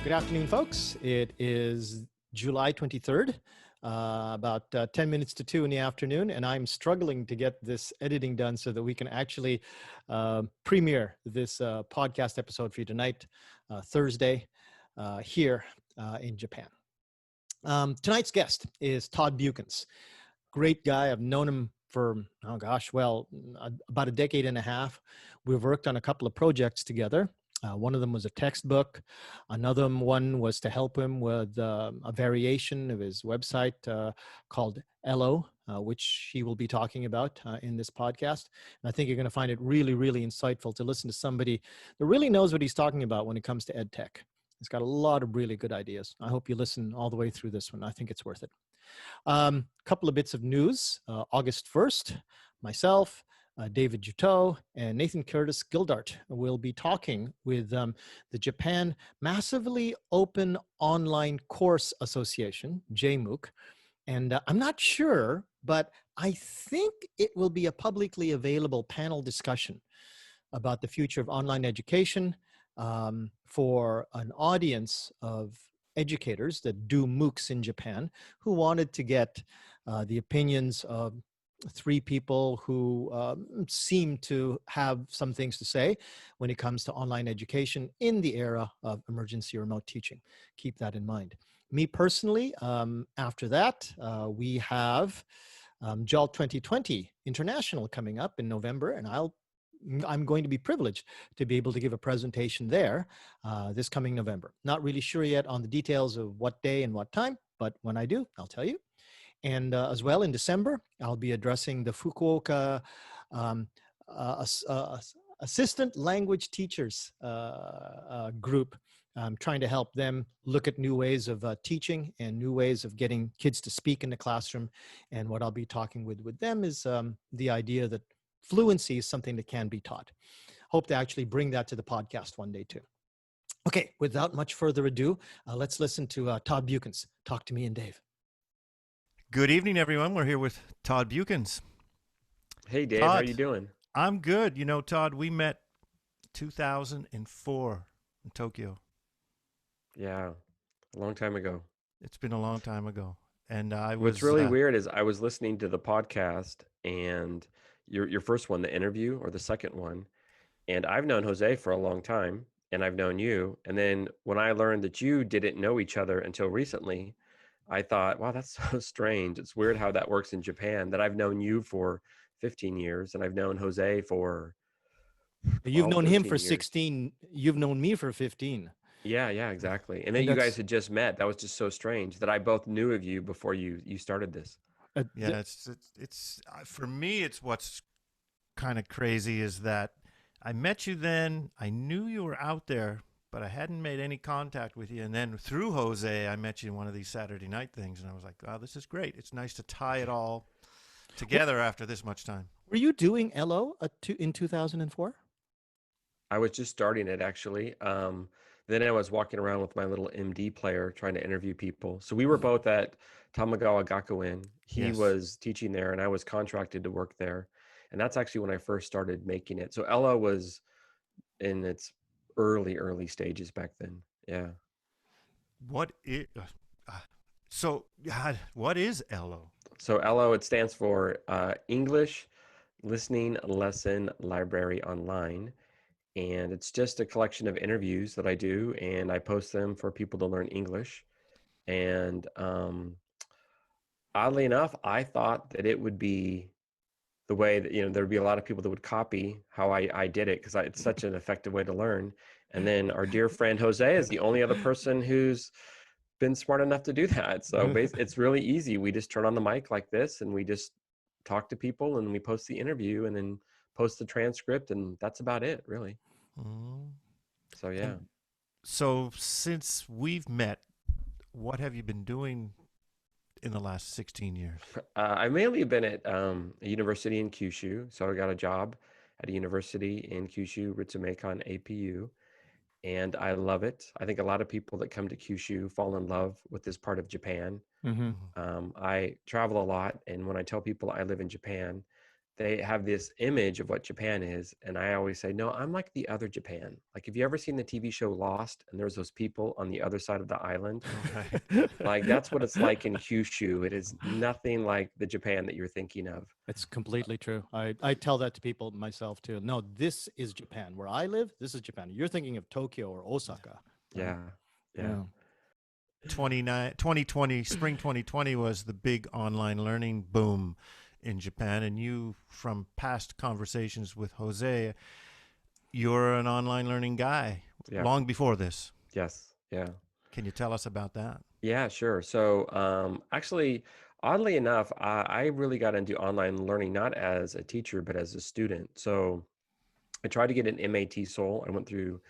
Good afternoon, folks. It is July 23rd, about 10 minutes to 2 in the afternoon, and I'm struggling to get this editing done so that we can actually premiere this podcast episode for you tonight, Thursday, here in Japan. Tonight's guest is Todd Beuckens. Great guy. I've known him for, about a decade and a half. We've worked on a couple of projects together. One of them was a textbook. Another one was to help him with a variation of his website called Elo, which he will be talking about in this podcast. And I think you're going to find it really, really insightful to listen to somebody that really knows what he's talking about when it comes to EdTech. He's got a lot of really good ideas. I hope you listen all the way through this one. I think it's worth it. Couple of bits of news. August 1st, myself, David Juteau and Nathan Curtis Gildart will be talking with the Japan Massively Open Online Course Association, JMOOC. And I'm not sure, but I think it will be a publicly available panel discussion about the future of online education for an audience of educators that do MOOCs in Japan who wanted to get the opinions of three people who seem to have some things to say when it comes to online education in the era of emergency remote teaching. Keep that in mind. Me personally, after that, we have JAL 2020 International coming up in November, and I'm going to be privileged to be able to give a presentation there this coming November. Not really sure yet on the details of what day and what time, but when I do, I'll tell you. And as well, in December, I'll be addressing the Fukuoka Assistant Language Teachers group, trying to help them look at new ways of teaching and new ways of getting kids to speak in the classroom. And what I'll be talking with them is the idea that fluency is something that can be taught. Hope to actually bring that to the podcast one day too. Okay, without much further ado, let's listen to Todd Beuckens. Talk to me and Dave. Good evening, everyone. We're here with Todd Beuckens. Hey, Dave. Todd, how are you doing? I'm good. You know, Todd, we met 2004 in Tokyo. Yeah, a long time ago. It's been a long time ago. And What's really weird is I was listening to the podcast and your first one, the interview, or the second one, and I've known Jose for a long time, and I've known you. And then when I learned that you didn't know each other until recently, I thought, wow, that's so strange. It's weird how that works in Japan, that I've known you for 15 years and I've known Jose for 12, You've known him for years. 16. You've known me for 15. Yeah, exactly. And then you guys had just met. That was just so strange that I both knew of you before you started this. Yeah, it's for me, it's what's kind of crazy is that I met you then. I knew you were out there, but I hadn't made any contact with you. And then through Jose, I met you in one of these Saturday night things. And I was like, wow, this is great. It's nice to tie it all together after this much time. Were you doing Elo in 2004? I was just starting it, actually. Then I was walking around with my little MD player trying to interview people. So we were both at Tamagawa Gakuen. He was teaching there, and I was contracted to work there. And that's actually when I first started making it. So Elo was in its early stages back then. Yeah. What is Elo? So Elo, it stands for English Listening Lesson Library Online, and it's just a collection of interviews that I do, and I post them for people to learn English. And oddly enough, I thought that it would be the way that, there'd be a lot of people that would copy how I did it, because it's such an effective way to learn. And then our dear friend Jose is the only other person who's been smart enough to do that. So it's really easy. We just turn on the mic like this, and we just talk to people, and we post the interview, and then post the transcript, and that's about it, really. So yeah. So since we've met, what have you been doing in the last 16 years? I mainly been at a university in Kyushu. So I got a job at a university in Kyushu, Ritsumeikan APU, and I love it. I think a lot of people that come to Kyushu fall in love with this part of Japan. I travel a lot, and when I tell people I live in Japan, they have this image of what Japan is. And I always say, no, I'm like the other Japan. Like, have you ever seen the TV show Lost and there's those people on the other side of the island? Right. Like, that's what it's like in Kyushu. It is nothing like the Japan that you're thinking of. It's completely true. I tell that to people myself too. No, this is Japan. Where I live, this is Japan. You're thinking of Tokyo or Osaka, right? Yeah. Yeah. Yeah. 2020, spring 2020 was the big online learning boom in Japan. And you, from past conversations with Jose, you're an online learning guy Yeah. long before this. Yes. Yeah. Can you tell us about that? Yeah, sure. So, actually, oddly enough, I really got into online learning not as a teacher, but as a student. So, I tried to get an MAT Seoul. I went through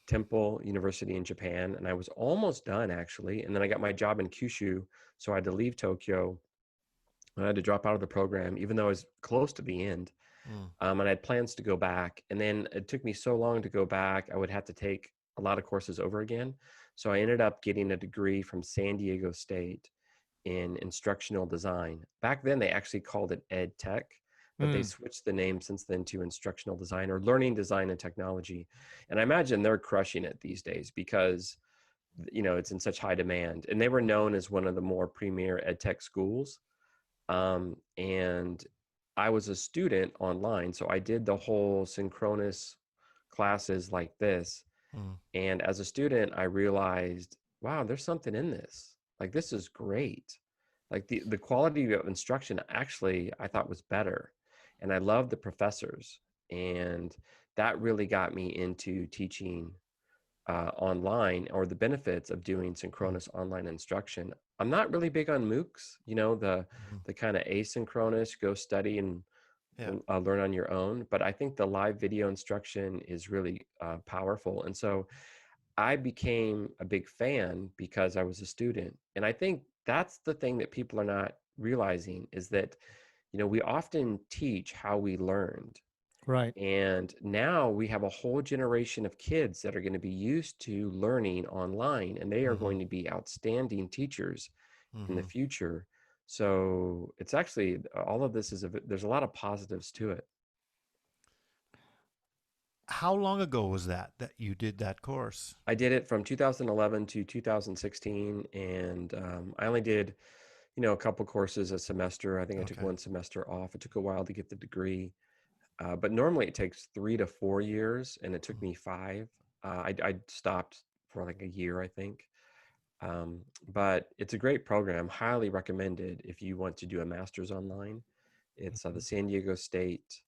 Temple University in Japan, and I was almost done actually. And then I got my job in Kyushu, so I had to leave Tokyo. I had to drop out of the program, even though I was close to the end. Mm. And I had plans to go back. And then it took me so long to go back, I would have to take a lot of courses over again. So I ended up getting a degree from San Diego State in instructional design. Back then, they actually called it EdTech, but they switched the name since then to instructional design or learning design and technology. And I imagine they're crushing it these days because, it's in such high demand. And they were known as one of the more premier EdTech schools. And I was a student online, so I did the whole synchronous classes like this. Mm. And as a student, I realized, wow, there's something in this. Like, this is great. Like, the quality of instruction actually I thought was better. And I loved the professors. And that really got me into teaching online, or the benefits of doing synchronous online instruction. I'm not really big on MOOCs, the kind of asynchronous, go study and Yeah. learn on your own. But I think the live video instruction is really powerful. And so I became a big fan because I was a student. And I think that's the thing that people are not realizing is that, we often teach how we learned. Right. And now we have a whole generation of kids that are going to be used to learning online, and they are Mm-hmm. going to be outstanding teachers in the Mm-hmm. future. So it's actually, all of this there's a lot of positives to it. How long ago was that you did that course? I did it from 2011 to 2016, and I only did, a couple courses a semester. I think I took Okay. one semester off. It took a while to get the degree, but normally it takes 3 to 4 years, and it took me 5. I stopped for like a year, I think. But it's a great program, highly recommended if you want to do a master's online. It's the San Diego State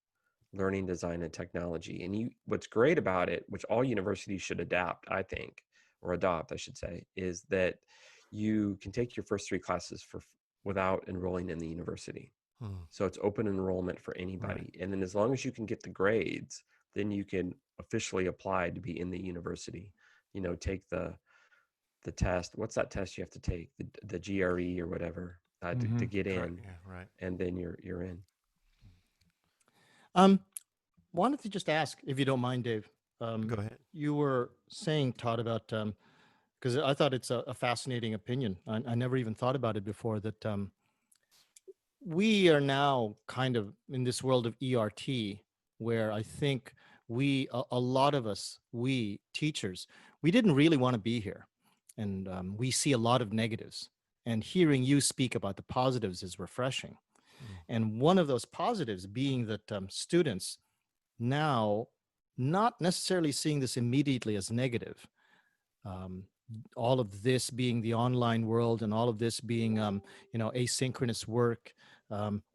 Learning Design and Technology. And what's great about it, which all universities should adapt, I think, or adopt, I should say, is that you can take your first 3 classes without enrolling in the university. Mm. So it's open enrollment for anybody. Right. And then as long as you can get the grades, then you can officially apply to be in the university. Take the test. What's that test you have to take? The GRE or whatever to get Correct. in, Yeah. Right. and then you're in. Um, Wanted to just ask, if you don't mind, Dave. Go ahead. You were saying, Todd, about because I thought it's a fascinating opinion. I never even thought about it before. That we are now kind of in this world of ERT, where I think a lot of us, we teachers, we didn't really want to be here, and we see a lot of negatives. And hearing you speak about the positives is refreshing. Mm. And one of those positives being that students now not necessarily seeing this immediately as negative. Um, all of this being the online world and all of this being, asynchronous work,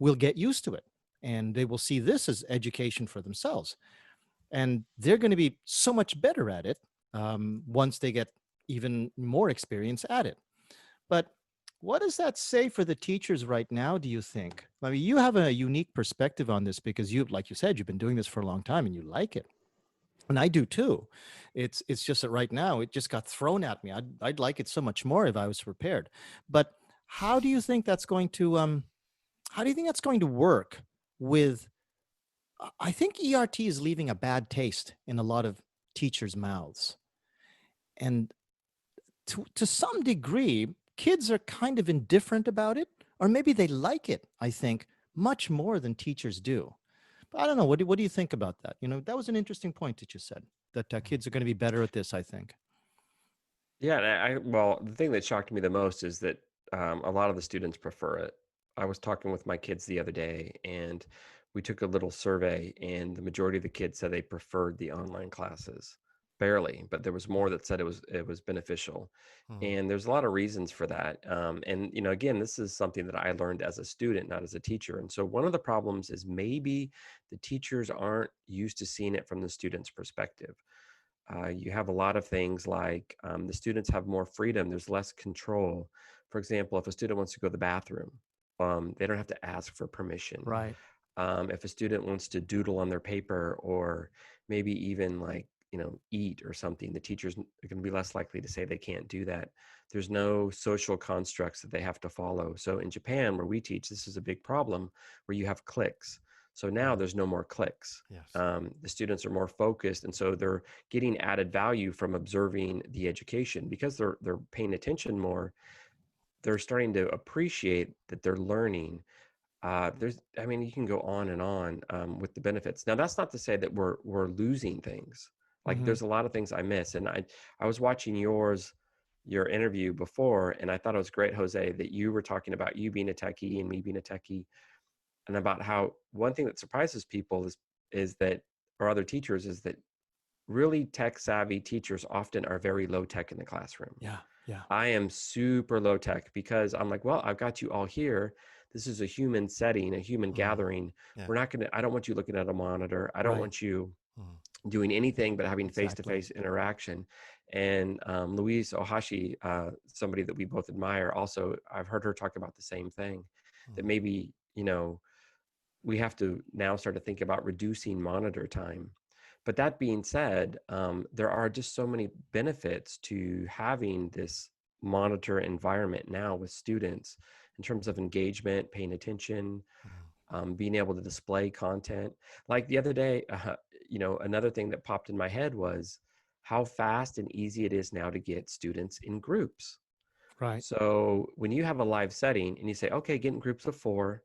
will get used to it. And they will see this as education for themselves. And they're going to be so much better at it once they get even more experience at it. But what does that say for the teachers right now, do you think? I mean, you have a unique perspective on this because like you said, you've been doing this for a long time and you like it. And I do too. It's just that right now it just got thrown at me. I'd like it so much more if I was prepared. But how do you think that's going to work with I think ERT is leaving a bad taste in a lot of teachers' mouths. And to some degree, kids are kind of indifferent about it, or maybe they like it, I think, much more than teachers do. But I don't know. What do you think about that? That was an interesting point that you said, that kids are going to be better at this, I think. Yeah, and well, the thing that shocked me the most is that a lot of the students prefer it. I was talking with my kids the other day, and we took a little survey, and the majority of the kids said they preferred the online classes. Barely, but there was more that said it was beneficial, Mm. and there's a lot of reasons for that. And again, this is something that I learned as a student, not as a teacher. And so one of the problems is maybe the teachers aren't used to seeing it from the student's perspective. You have a lot of things like the students have more freedom. There's less control. For example, if a student wants to go to the bathroom, they don't have to ask for permission. Right. If a student wants to doodle on their paper or maybe even like, eat or something, the teachers are going to be less likely to say they can't do that. There's no social constructs that they have to follow. So in Japan, where we teach, this is a big problem where you have cliques. So now there's no more cliques. Yes. The students are more focused, and so they're getting added value from observing the education because they're paying attention more. They're starting to appreciate that they're learning. I mean, you can go on and on with the benefits. Now, that's not to say that we're losing things. Like, Hmm. there's a lot of things I miss, and I was watching your interview before, and I thought it was great, Jose, that you were talking about you being a techie and me being a techie, and about how one thing that surprises people is that, or other teachers, is that really tech savvy teachers often are very low tech in the classroom. Yeah. Yeah. I am super low tech because I'm like, well, I've got you all here. This is a human setting, a human Mm. gathering. Yeah. I don't want you looking at a monitor. I don't Right. want you Mm. doing anything but having Exactly. face-to-face interaction. And Louise Ohashi, somebody that we both admire, also, I've heard her talk about the same thing, that Mm. maybe, we have to now start to think about reducing monitor time. But that being said, there are just so many benefits to having this monitor environment now with students in terms of engagement, paying attention, Mm. being able to display content. Like the other day, another thing that popped in my head was how fast and easy it is now to get students in groups. Right. So when you have a live setting and you say, okay, get in groups of 4,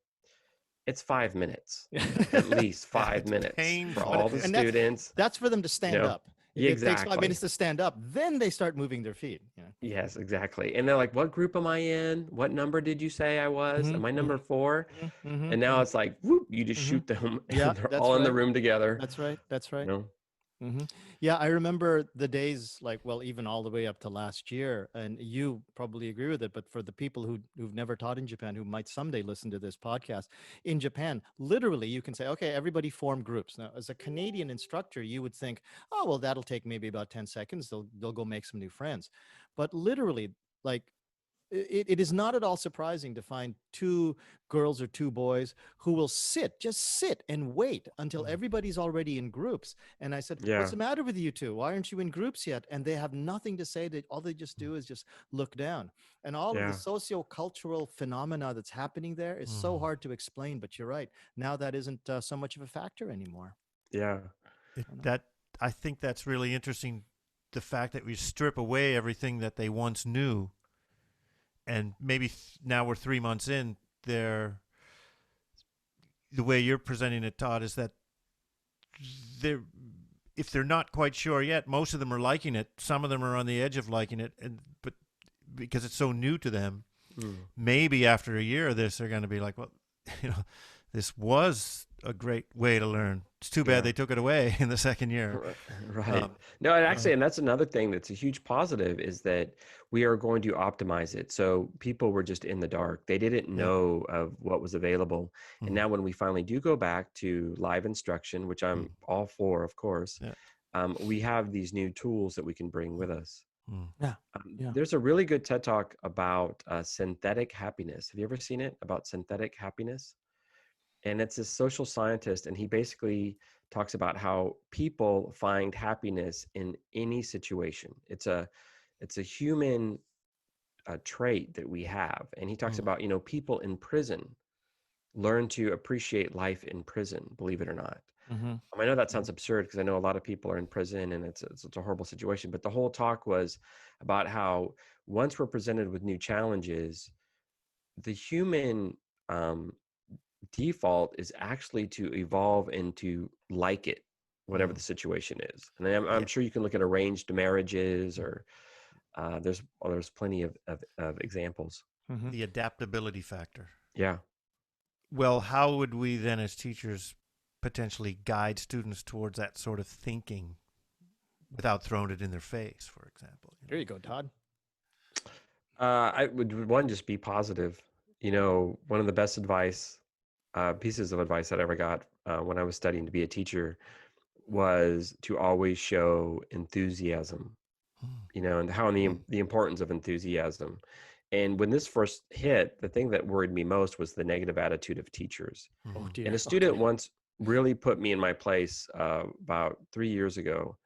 it's 5 minutes, at least Yeah, five it's minutes for painful. all the Yeah. And that's students, that's for them to you stand know? up. If Yeah, it takes 5 minutes exactly. to stand up, then they start moving their feet. Yes, exactly. And they're like, what group am I in? What number did you say I was? Hmm. Am I number Hmm. 4? Hmm. Hmm. And now Hmm. it's like, whoop, you just Hmm. shoot them Yeah, and they're that's all in the right. room together, That's right. That's you right. know? Hmm. Yeah, I remember the days, like, well, even all the way up to last year, and you probably agree with it, but for the people who've never taught in Japan, who might someday listen to this podcast, in Japan, literally, you can say, okay, everybody form groups. Now, as a Canadian instructor, you would think, oh, well, that'll take maybe about 10 seconds. They'll go make some new friends. But literally, like, it is not at all surprising to find two girls or two boys who will just sit and wait until Mm. everybody's already in groups. And I said, what's Yeah, the matter with you two? Why aren't you in groups yet? And they have nothing to say. All they just do is just look down. And all of the yeah, socio-cultural phenomena that's happening there is so Mm. hard to explain. But you're right. Now that isn't so much of a factor anymore. yeah, You know? That I think that's really interesting. The fact that we strip away everything that they once knew, and maybe now we're 3 months in. They're the way you're presenting it, Todd, is that they're if they're not quite sure yet, most of them are liking it. Some of them are on the edge of liking it, and but because it's so new to them, mm, maybe after a year of this, they're going to be like, well, you know, this was a great way to learn. It's too bad yeah. they took it away in the second year. Right. Um, No, and uh, actually, and that's another thing that's a huge positive is that we are going to optimize it. So people were just in the dark. They didn't yeah. know of what was available. And Mm, now when we finally do go back to live instruction, which mm, I'm all for, of course, yeah. we have these new tools that we can bring with us. Mm. Yeah. Yeah. There's a really good TED talk about synthetic happiness. Have you ever seen it about synthetic happiness? And it's a social scientist, and he basically talks about how people find happiness in any situation. It's a human trait that we have, and he talks Mm. about people in prison learn to appreciate life in prison, believe it or not. Hmm. I know that sounds absurd because I know a lot of people are in prison and it's a horrible situation, but the whole talk was about how once we're presented with new challenges, the human um, default is actually to evolve and to like it, whatever the situation is. And I'm Yeah. sure you can look at arranged marriages, or there's plenty of examples. Mhm. The adaptability factor. Yeah. Well, how would we then, as teachers, potentially guide students towards that sort of thinking without throwing it in their face, for example? There you go, Todd. I would one just be positive. You know, one of the best pieces of advice that I ever got when I was studying to be a teacher was to always show enthusiasm. You know, and how the importance of enthusiasm. And when this first hit, the thing that worried me most was the negative attitude of teachers. Oh Mm-hmm. And dear. a student Okay. once really put me in my place about 3 years ago.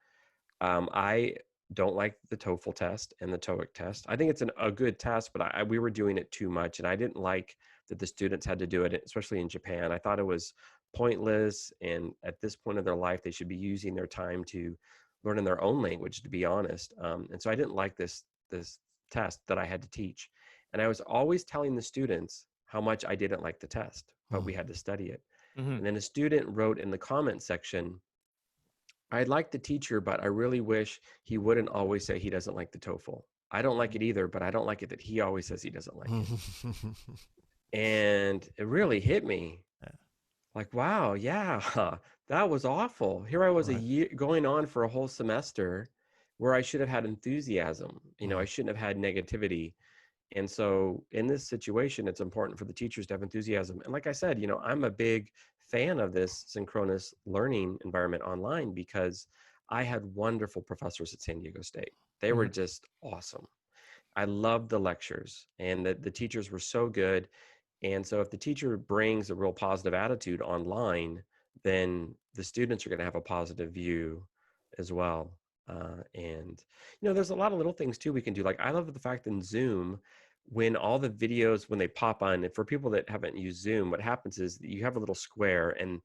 I don't like the TOEFL test and the TOEIC test. I think it's a good test, but we were doing it too much, and I didn't like that the students had to do it, especially in Japan. I thought it was pointless, and at this point of their life, they should be using their time to learn in their own language, to be honest. And so I didn't like this test that I had to teach, and I was always telling the students how much I didn't like the test, but we had to study it. Mhm. And then a student wrote in the comment section, I like the teacher, but I really wish he wouldn't always say he doesn't like the TOEFL. I don't like it either, but I don't like it that he always says he doesn't like it. And it really hit me. Yeah. Like, wow, yeah, that was awful. Here I was a Right. year going on for a whole semester where I should have had enthusiasm. You know, I shouldn't have had negativity. And so in this situation, it's important for the teachers to have enthusiasm. And like I said, you know, I'm a big fan of this synchronous learning environment online because I had wonderful professors at San Diego State. They were Mhm. just awesome. I loved the lectures, and the teachers were so good. And so if the teacher brings a real positive attitude online, then the students are going to have a positive view as well. And, you know, there's a lot of little things too we can do. Like, I love the fact in Zoom, when all the videos, when they pop on, and for people that haven't used Zoom, what happens is you have a little square and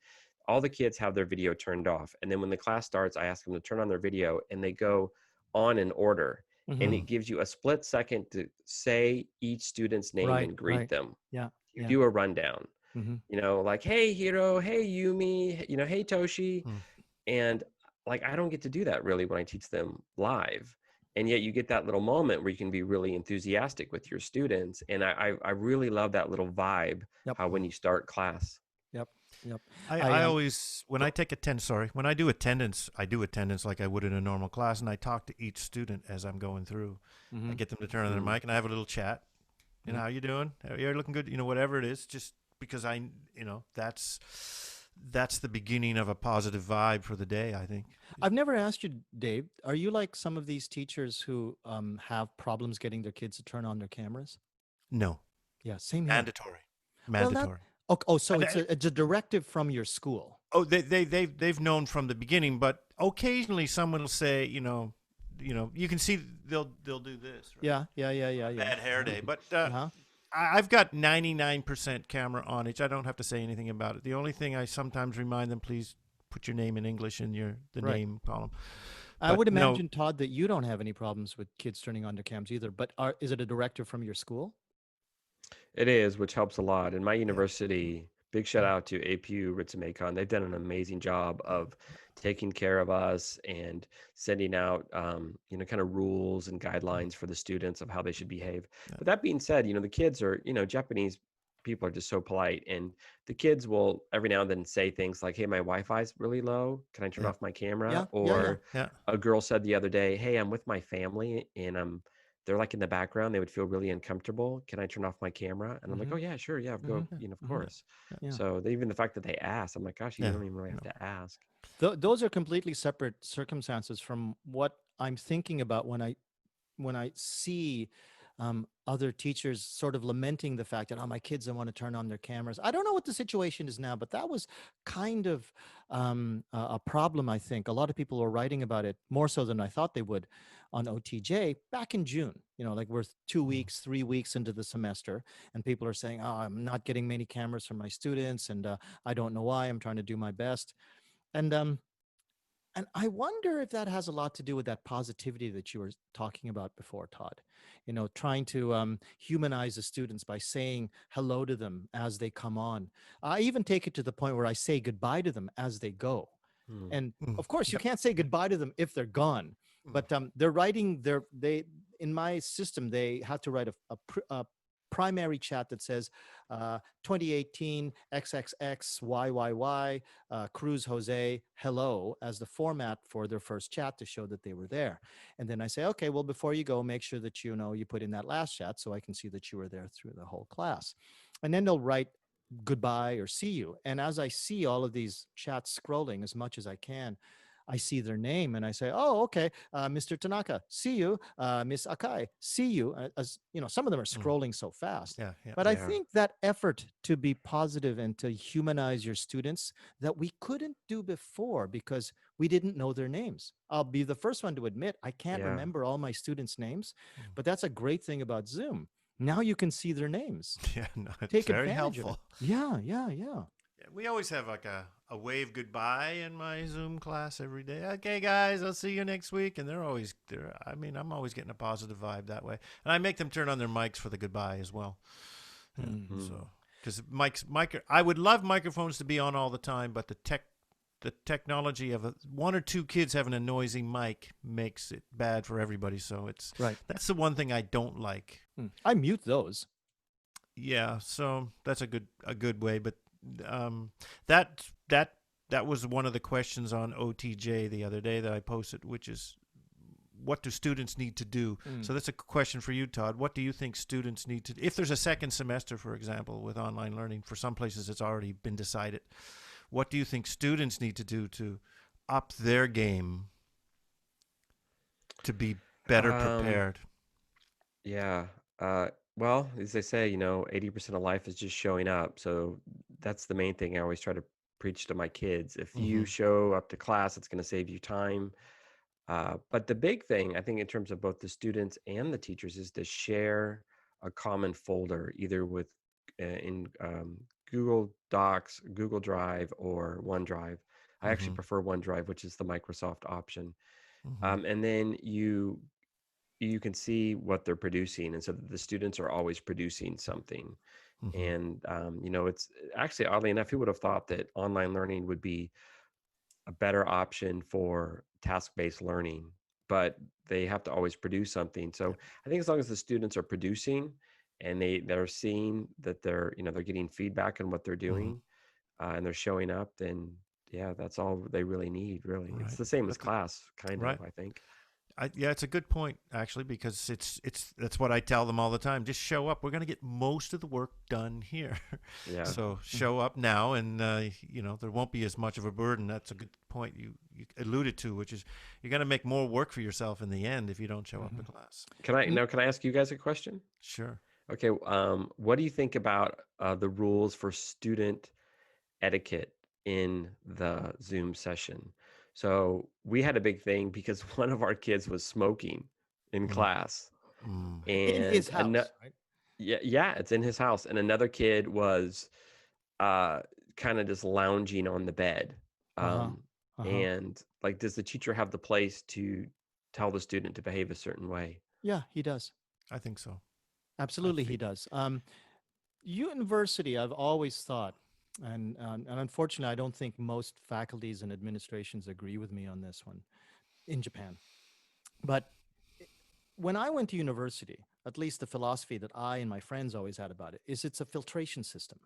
all the kids have their video turned off. And then when the class starts, I ask them to turn on their video, and they go on in order. And Mhm. it gives you a split second to say each student's name Right. and greet Right. them. Yeah. You Yeah. do a rundown, Mhm. you know, like, hey, Hiro, hey, Yumi, you know, hey, Toshi. And like, I don't get to do that really when I teach them live. And yet you get that little moment where you can be really enthusiastic with your students. And I really love that little vibe, Yep. how when you start class. Yep. Yep. I always, when I take attendance, when I do attendance, I do attendance like I would in a normal class, and I talk to each student as I'm going through. I Mhm. get them to turn on their Mm. mic, and I have a little chat. You know, Mhm. how you doing? You're looking good. You know, whatever it is, just because that's the beginning of a positive vibe for the day, I think. I've never asked you, Dave. Are you like some of these teachers who have problems getting their kids to turn on their cameras? No, Yeah. Same here. mandatory, Well, not. mandatory. Oh, so And it's a directive from your school. oh, they've known from the beginning, but occasionally someone will say, you can see they'll do this, right? Yeah. Yeah. Yeah. Yeah. Yeah. Bad hair day, but Uh-huh. I've got 99% camera on each. I don't have to say anything about it. The only thing I sometimes remind them, please put your name in English in the Right. name column. I But would no, imagine, Todd, that you don't have any problems with kids turning on their cams either. But is it a directive from your school? It is, which helps a lot. In my yeah, university, big shout out to APU Ritz-Macon. They've done an amazing job of taking care of us and sending out, you know, kind of rules and guidelines for the students of how they should behave. yeah, But that being said, you know, the kids are, you know, Japanese people are just so polite, and the kids will every now and then say things like, "Hey, my Wi-Fi's really low. Can I turn yeah, off my camera?" Yeah. Yeah. Yeah. Or yeah, a girl said the other day, "Hey, I'm with my family and they're like in the background, they would feel really uncomfortable. Can I turn off my camera?" And I'm like, Mm-hmm. "Oh yeah, sure, yeah, go, Mm-hmm. you know, of Mm-hmm. course." yeah, Yeah. So even the fact that they asked, I'm like, "Gosh, you yeah. don't even really have No. to ask." Those are completely separate circumstances from what I'm thinking about when I see other teachers sort of lamenting the fact that, oh, my kids don't want to turn on their cameras. I don't know what the situation is now, but that was kind of a problem, I think. A lot of people were writing about it more so than I thought they would on OTJ back in June. You know, like we're 2 weeks, 3 weeks into the semester, and people are saying, oh, I'm not getting many cameras from my students, and I don't know why. I'm trying to do my best. And And I wonder if that has a lot to do with that positivity that you were talking about before, Todd. Trying to humanize the students by saying hello to them as they come on. I even take it to the point where I say goodbye to them as they go. Mm. And Mm. of course, you Yep. can't say goodbye to them if they're gone. Mm. But they're writing in my system, they had to write a primary chat that says 2018 XXX YYY Cruz Jose hello as the format for their first chat to show that they were there. And then I say, okay, well, before you go, make sure that you put in that last chat so I can see that you were there through the whole class. And then they'll write goodbye or see you. And as I see all of these chats scrolling as much as I can, I see their name and I say, "Oh, okay, Mr. Tanaka, see you. Miss Akai, see you." As some of them are Mm. scrolling so fast. Yeah. Yeah. But I Yeah. think that effort to be positive and to humanize your students that we couldn't do before because we didn't know their names. I'll be the first one to admit I can't Yeah. remember all my students' names, Mm. but that's a great thing about Zoom. Now you can see their names. Yeah. No, it's Take very advantage of it. helpful. Yeah, yeah, yeah. Yeah, we always have like a wave goodbye in my Zoom class every day. Okay, guys, I'll see you next week. And I mean, I'm always getting a positive vibe that way. And I make them turn on their mics for the goodbye as well. Yeah, Mm. Mm. so, because I would love microphones to be on all the time, but the technology of one or two kids having a noisy mic makes it bad for everybody. So Right. that's the one thing I don't like. I mute those. Yeah, so that's a good way, but um, that that was one of the questions on OTJ the other day that I posted, which is what do students need to do? Mm. So that's a question for you, Todd. What do you think students need to, if there's a second semester, for example, with online learning? For some places, it's already been decided. What do you think students need to do to up their game to be better Um, prepared? yeah. Well, as they say, 80% of life is just showing up. So that's the main thing I always try to preach to my kids. If you Mm-hmm. show up to class, it's going to save you time. But the big thing, I think, in terms of both the students and the teachers, is to share a common folder, either with in Google Docs, Google Drive, or OneDrive. I actually Mm-hmm. prefer OneDrive, which is the Microsoft option. Mm-hmm. And then you can see what they're producing, and so the students are always producing something. Mm-hmm. And it's actually, oddly enough, who would have thought that online learning would be a better option for task-based learning, but they have to always produce something. So I think as long as the students are producing and they're seeing that they're getting feedback on what they're Mm-hmm. doing, and they're showing up, then yeah, that's all they really need. Really, it's Right. the same as That's class, kind right. of, I think. Yeah, it's a good point actually, because it's that's what I tell them all the time. Just show up. We're going to get most of the work done here. Yeah. So show up now, and there won't be as much of a burden. That's a good point you alluded to, which is you're going to make more work for yourself in the end if you don't show up to class. Can I ask you guys a question? Sure. Okay. What do you think about the rules for student etiquette in the Zoom session? So we had a big thing because one of our kids was smoking in Mm. class, Mm. In his and house, right? yeah, it's in his house, and another kid was uh kind of just lounging on the bed. Uh-huh. Um, Uh-huh. and like, does the teacher have the place to tell the student to behave a certain way? Yeah, he does. I think so. I Absolutely, he think. does. University, I've always thought, and unfortunately, I don't think most faculties and administrations agree with me on this one in Japan. But i- when I went to university, at least the philosophy that I and my friends always had about it is it's a filtration system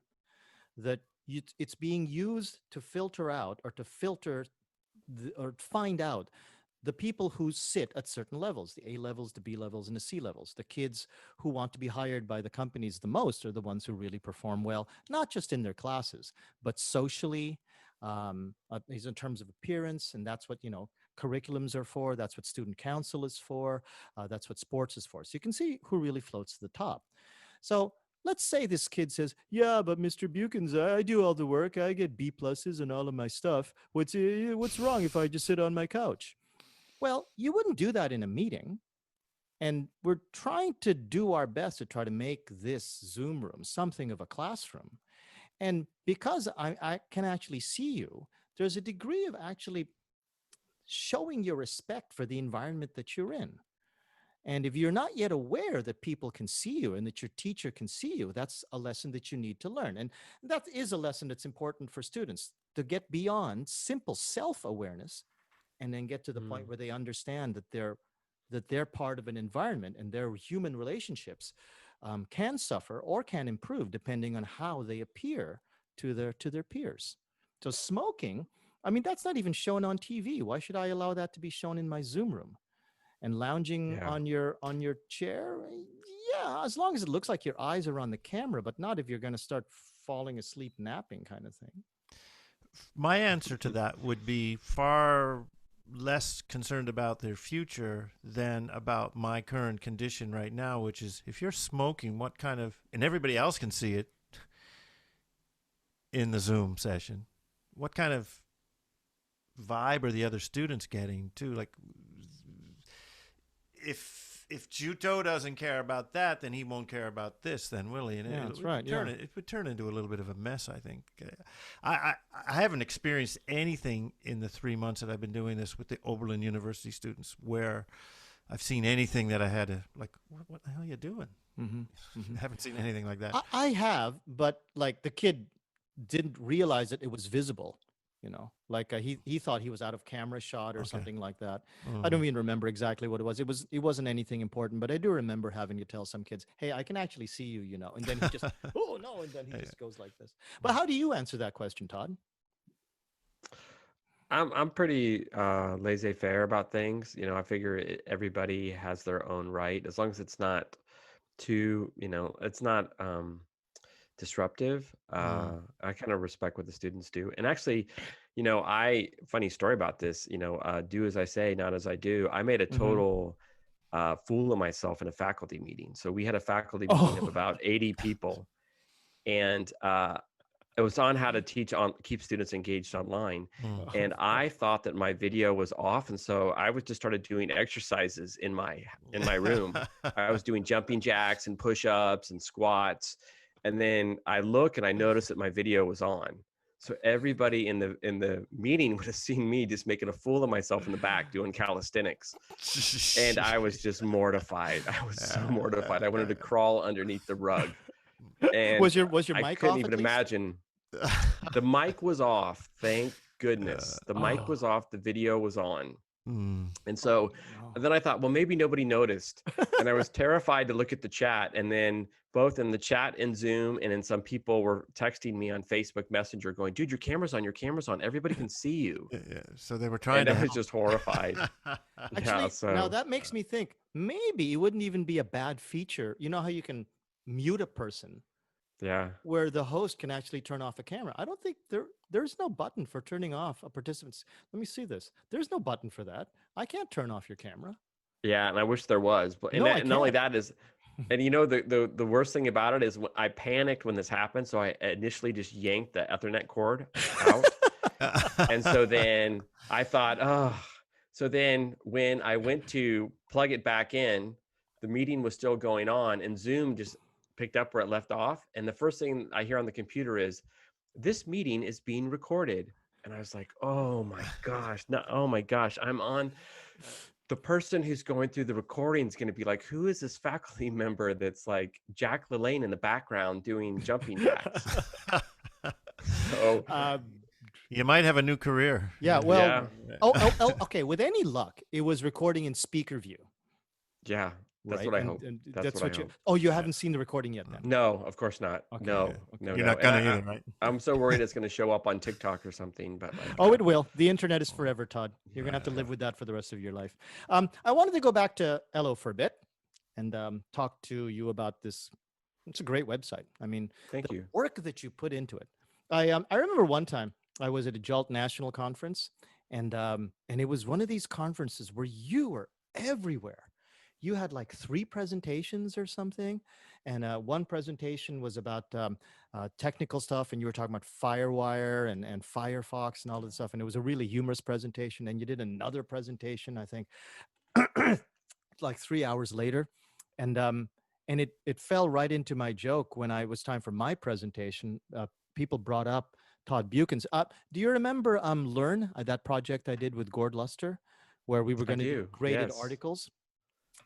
that it's being used to filter out or to filter or find out the people who sit at certain levels, the A levels, the B levels, and the C levels. The kids who want to be hired by the companies the most are the ones who really perform well, not just in their classes, but socially, is in terms of appearance. And that's what, curriculums are for. That's what student council is for. That's what sports is for. So you can see who really floats to the top. So let's say this kid says, "Yeah, but Mr. Beuckens, I do all the work. I get B pluses and all of my stuff. What's wrong if I just sit on my couch?" Well, you wouldn't do that in a meeting. And we're trying to do our best to try to make this Zoom room something of a classroom. And because I can actually see you, there's a degree of actually showing your respect for the environment that you're in. And if you're not yet aware that people can see you and that your teacher can see you, that's a lesson that you need to learn. And that is a lesson that's important for students to get beyond simple self-awareness and then get to the point where they understand that they're part of an environment and their human relationships can suffer or can improve depending on how they appear to their peers. So smoking, I mean, that's not even shown on TV. Why should I allow that to be shown in my Zoom room? And lounging Yeah. on your chair, yeah, as long as it looks like your eyes are on the camera, but not if you're going to start falling asleep napping kind of thing. My answer to that would be far less concerned about their future than about my current condition right now, which is if you're smoking, what kind of, and everybody else can see it in the Zoom session, what kind of vibe are the other students getting too? Like, if Juto doesn't care about that, then he won't care about this, then will he? And Yeah, that's right. Yeah. It would turn into a little bit of a mess, I think. I haven't experienced anything in the 3 months that I've been doing this with the Oberlin University students where I've seen anything that I had to, like, what the hell are you doing? I haven't seen anything like that. I have, but like the kid didn't realize that it was visible. You know, like he thought he was out of camera shot or something like that. I don't even remember exactly what it was. It wasn't anything important, but I do remember having to tell some kids, "Hey, I can actually see you," you know. And then he just, "Oh no," and then he just goes like this. But how do you answer that question, Todd? I'm pretty laissez-faire about things. You know, I figure everybody has their own right as long as it's not too, you know, it's not disruptive. I kind of respect what the students do. And actually, you know, funny story about this, you know, do as I say, not as I do. I made a total fool of myself in a faculty meeting. So we had a faculty meeting of about 80 people, and it was on how to keep students engaged online. And I thought that my video was off, and so I just started doing exercises in my room. I was doing jumping jacks and push-ups and squats. And then I look and I notice that my video was on. So everybody in the meeting would have seen me just making a fool of myself in the back doing calisthenics. And I was just mortified. I was so mortified. I wanted to crawl underneath the rug. And was your mic I couldn't off even imagine. The mic was off. Thank goodness. The mic was off. The video was on. And so then I thought, well, maybe nobody noticed. And I was terrified to look at the chat. And then both in the chat in Zoom and then some people were texting me on Facebook Messenger going, dude, your camera's on. Your camera's on. Everybody can see you. Yeah. So they were trying to. I was just horrified. Actually, now that makes me think maybe it wouldn't even be a bad feature. You know how you can mute a person? Yeah. Where the host can actually turn off a camera. I don't think there's no button for turning off a participant's. Let me see this. There's no button for that. I can't turn off your camera. Yeah, and I wish there was. But and not only that is, and you know the worst thing about it is I panicked when this happened, so I initially just yanked the Ethernet cord out, and so then I thought, oh. So then when I went to plug it back in, the meeting was still going on, and Zoom just picked up where it left off. And the first thing I hear on the computer is, this meeting is being recorded. And I was like, oh my gosh, no, oh my gosh, I'm on. The person who's going through the recording is going to be like, who is this faculty member that's like Jack LaLanne in the background doing jumping jacks? So you might have a new career. Yeah, well, yeah. Okay. With any luck, it was recording in speaker view. Yeah. That's what I hope. That's what you. Oh, you haven't seen the recording yet, then? No, of course not. Okay. No. You're not gonna either, right? I'm so worried it's gonna show up on TikTok or something. But it will. The internet is forever, Todd. You're gonna have to live with that for the rest of your life. I wanted to go back to Elo for a bit and talk to you about this. It's a great website. I mean, thank you. Work that you put into it. I remember one time I was at a JALT National Conference, and it was one of these conferences where you were everywhere. You had like 3 presentations or something. And one presentation was about technical stuff. And you were talking about Firewire and Firefox and all this stuff. And it was a really humorous presentation. And you did another presentation, I think, like 3 hours later. And it fell right into my joke when it was time for my presentation. People brought up Todd Beuckens. Do you remember Learn, that project I did with Gord Luster, where we were I going to do do. graded Yes. articles?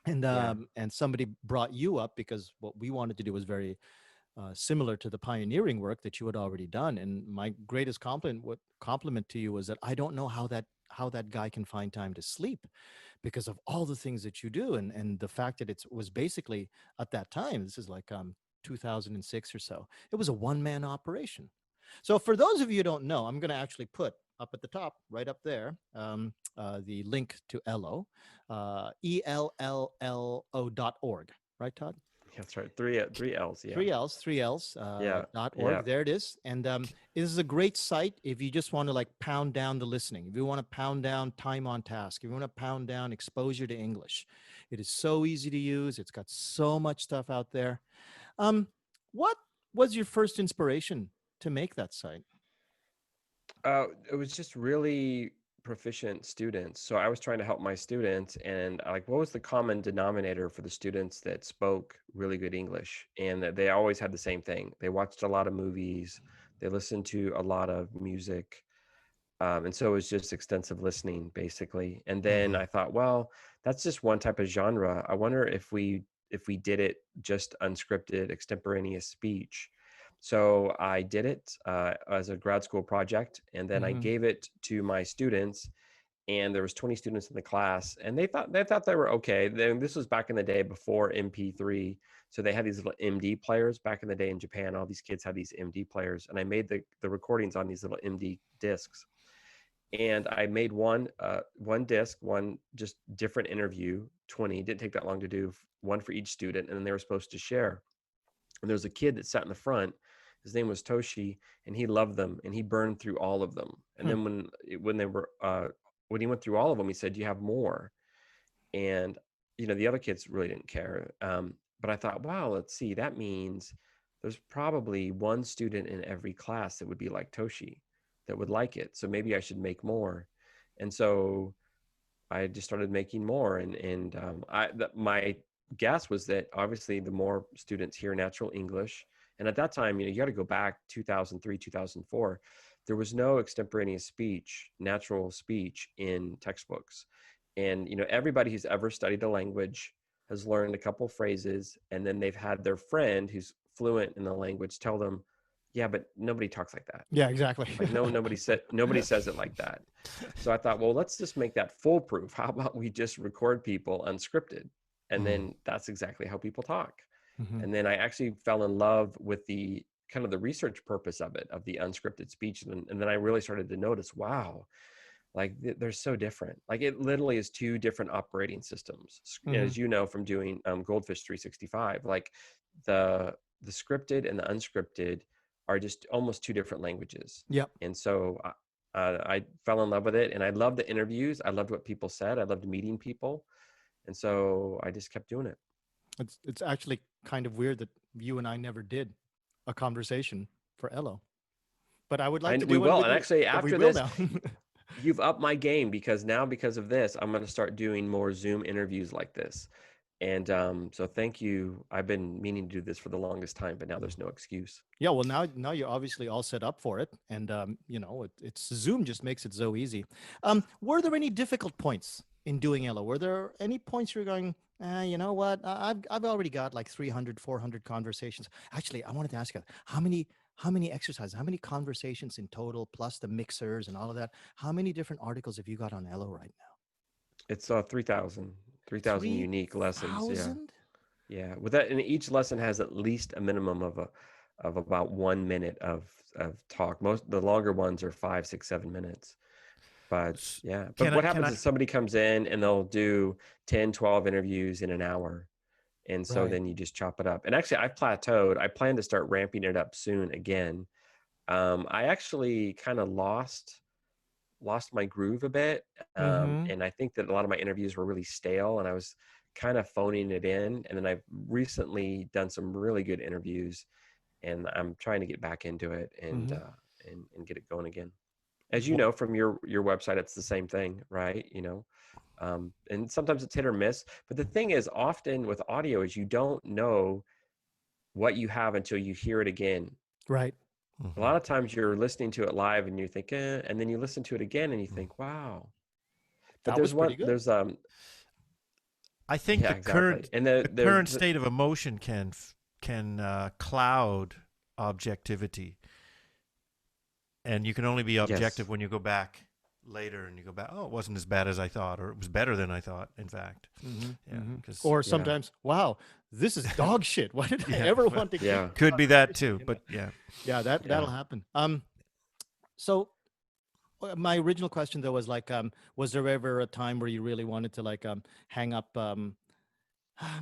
Yeah. And somebody brought you up because what we wanted to do was very similar to the pioneering work that you had already done. And my greatest compliment to you was that I don't know how that guy can find time to sleep because of all the things that you do, and the fact that it was basically at that time. This is like 2006 or so. It was a one-man operation. So for those of you who don't know, I'm going to actually put up at the top, right up there, the link to ELLO, ELLLO.org. Right, Todd? That's right. Three L's. Yeah. Three L's, Yeah. Yeah. .org. There it is. And this is a great site if you just want to like pound down the listening, if you want to pound down time on task, if you want to pound down exposure to English. It is so easy to use. It's got so much stuff out there. What was your first inspiration to make that site? It was just really proficient students. So I was trying to help my students, and like, what was the common denominator for the students that spoke really good English? And that they always had the same thing. They watched a lot of movies, they listened to a lot of music. And so it was just extensive listening, basically. And then I thought, well, that's just one type of genre. I wonder if we did it just unscripted, extemporaneous speech. So I did it as a grad school project, and then I Mm-hmm. gave it to my students. And there was 20 students in the class, and they thought they were okay. Then this was back in the day before MP3, so they had these little MD players back in the day in Japan. All these kids had these MD players, and I made the recordings on these little MD discs. And I made one disc, one just different interview, 20. Didn't take that long to do, one for each student, and then they were supposed to share. And there was a kid that sat in the front. His name was Toshi, and he loved them, and he burned through all of them. And then when he went through all of them, he said, "Do you have more?" And the other kids really didn't care. But I thought, wow, let's see. That means there's probably one student in every class that would be like Toshi, that would like it. So maybe I should make more. And so I just started making more. My guess was that obviously the more students hear natural English, and at that time, you got to go back 2003, 2004. There was no extemporaneous speech, natural speech in textbooks. And everybody who's ever studied a language has learned a couple phrases, and then they've had their friend who's fluent in the language tell them, "Yeah, but nobody talks like that." Yeah, exactly. Like, no, nobody says it like that. So I thought, well, let's just make that foolproof. How about we just record people unscripted, and then that's exactly how people talk. Mm-hmm. And then I actually fell in love with the kind of the research purpose of it, of the unscripted speech, and then I really started to notice, wow, like they're so different. Like, it literally is two different operating systems. Mm-hmm. As you know from doing Goldfish 365, like the scripted and the unscripted are just almost two different languages. Yep. And so I fell in love with it, and I loved the interviews. I loved what people said. I loved meeting people, and so I just kept doing it. It's actually kind of weird that you and I never did a conversation for ELLO, but I would like to We do one will. with And you. actually, But we after will this, now. you've upped my game, because of this, I'm going to start doing more Zoom interviews like this. And so thank you. I've been meaning to do this for the longest time, but now there's no excuse. Yeah, well, now you're obviously all set up for it, and it's Zoom just makes it so easy. Were there any difficult points in doing ELLO? Were there any points you're going, you know what? I've already got like 300, 400 conversations. Actually, I wanted to ask you, how many exercises, how many conversations in total, plus the mixers and all of that? How many different articles have you got on ELLO right now? It's 3,000 unique lessons. Yeah. 3,000? Yeah. With that, and each lesson has at least a minimum of about 1 minute of talk. The longer ones are 5, 6, 7 minutes. But yeah. But Can what can happens I is somebody comes in and they'll do 10, 12 interviews in an hour. And so Right. then you just chop it up. And actually, I've plateaued. I plan to start ramping it up soon again. I actually kind of lost my groove a bit. Mm-hmm. And I think that a lot of my interviews were really stale, and I was kind of phoning it in. And then I've recently done some really good interviews, and I'm trying to get back into it and Mm-hmm. and get it going again. As you know from your website, it's the same thing, right? And sometimes it's hit or miss. But the thing is, often with audio, is you don't know what you have until you hear it again. Right. A lot of times you're listening to it live and you think, and then you listen to it again and you think, wow. But That was pretty good. I think yeah, exactly. And the current state of emotion can cloud objectivity, and you can only be objective yes, when you go back later and you go back. Oh, it wasn't as bad as I thought, or it was better than I thought. In fact, yeah, because Or yeah, sometimes, wow, this is dog shit. Why did I yeah, ever well, want to keep yeah, this could be that conversation? too. But yeah, Yeah, that'll yeah. happen. So my original question though was like, was there ever a time where you really wanted to like hang up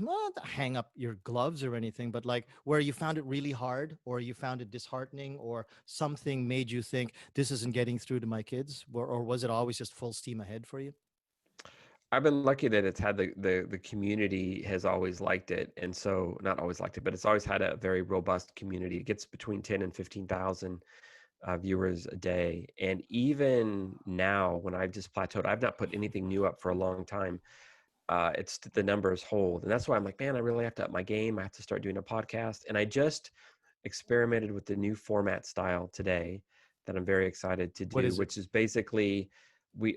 not hang up your gloves or anything, but like where you found it really hard or you found it disheartening or something made you think this isn't getting through to my kids, or was it always just full steam ahead for you? I've been lucky that it's had the community has always liked it, and so not always liked it, but it's always had a very robust community. It gets between 10 and 15,000 viewers a day, and even now when I've just plateaued, I've not put anything new up for a long time. It's the numbers hold, and that's why I'm like, man, I really have to up my game. I have to start doing a podcast, and I just experimented with the new format style today that I'm very excited to What do, is it? which is basically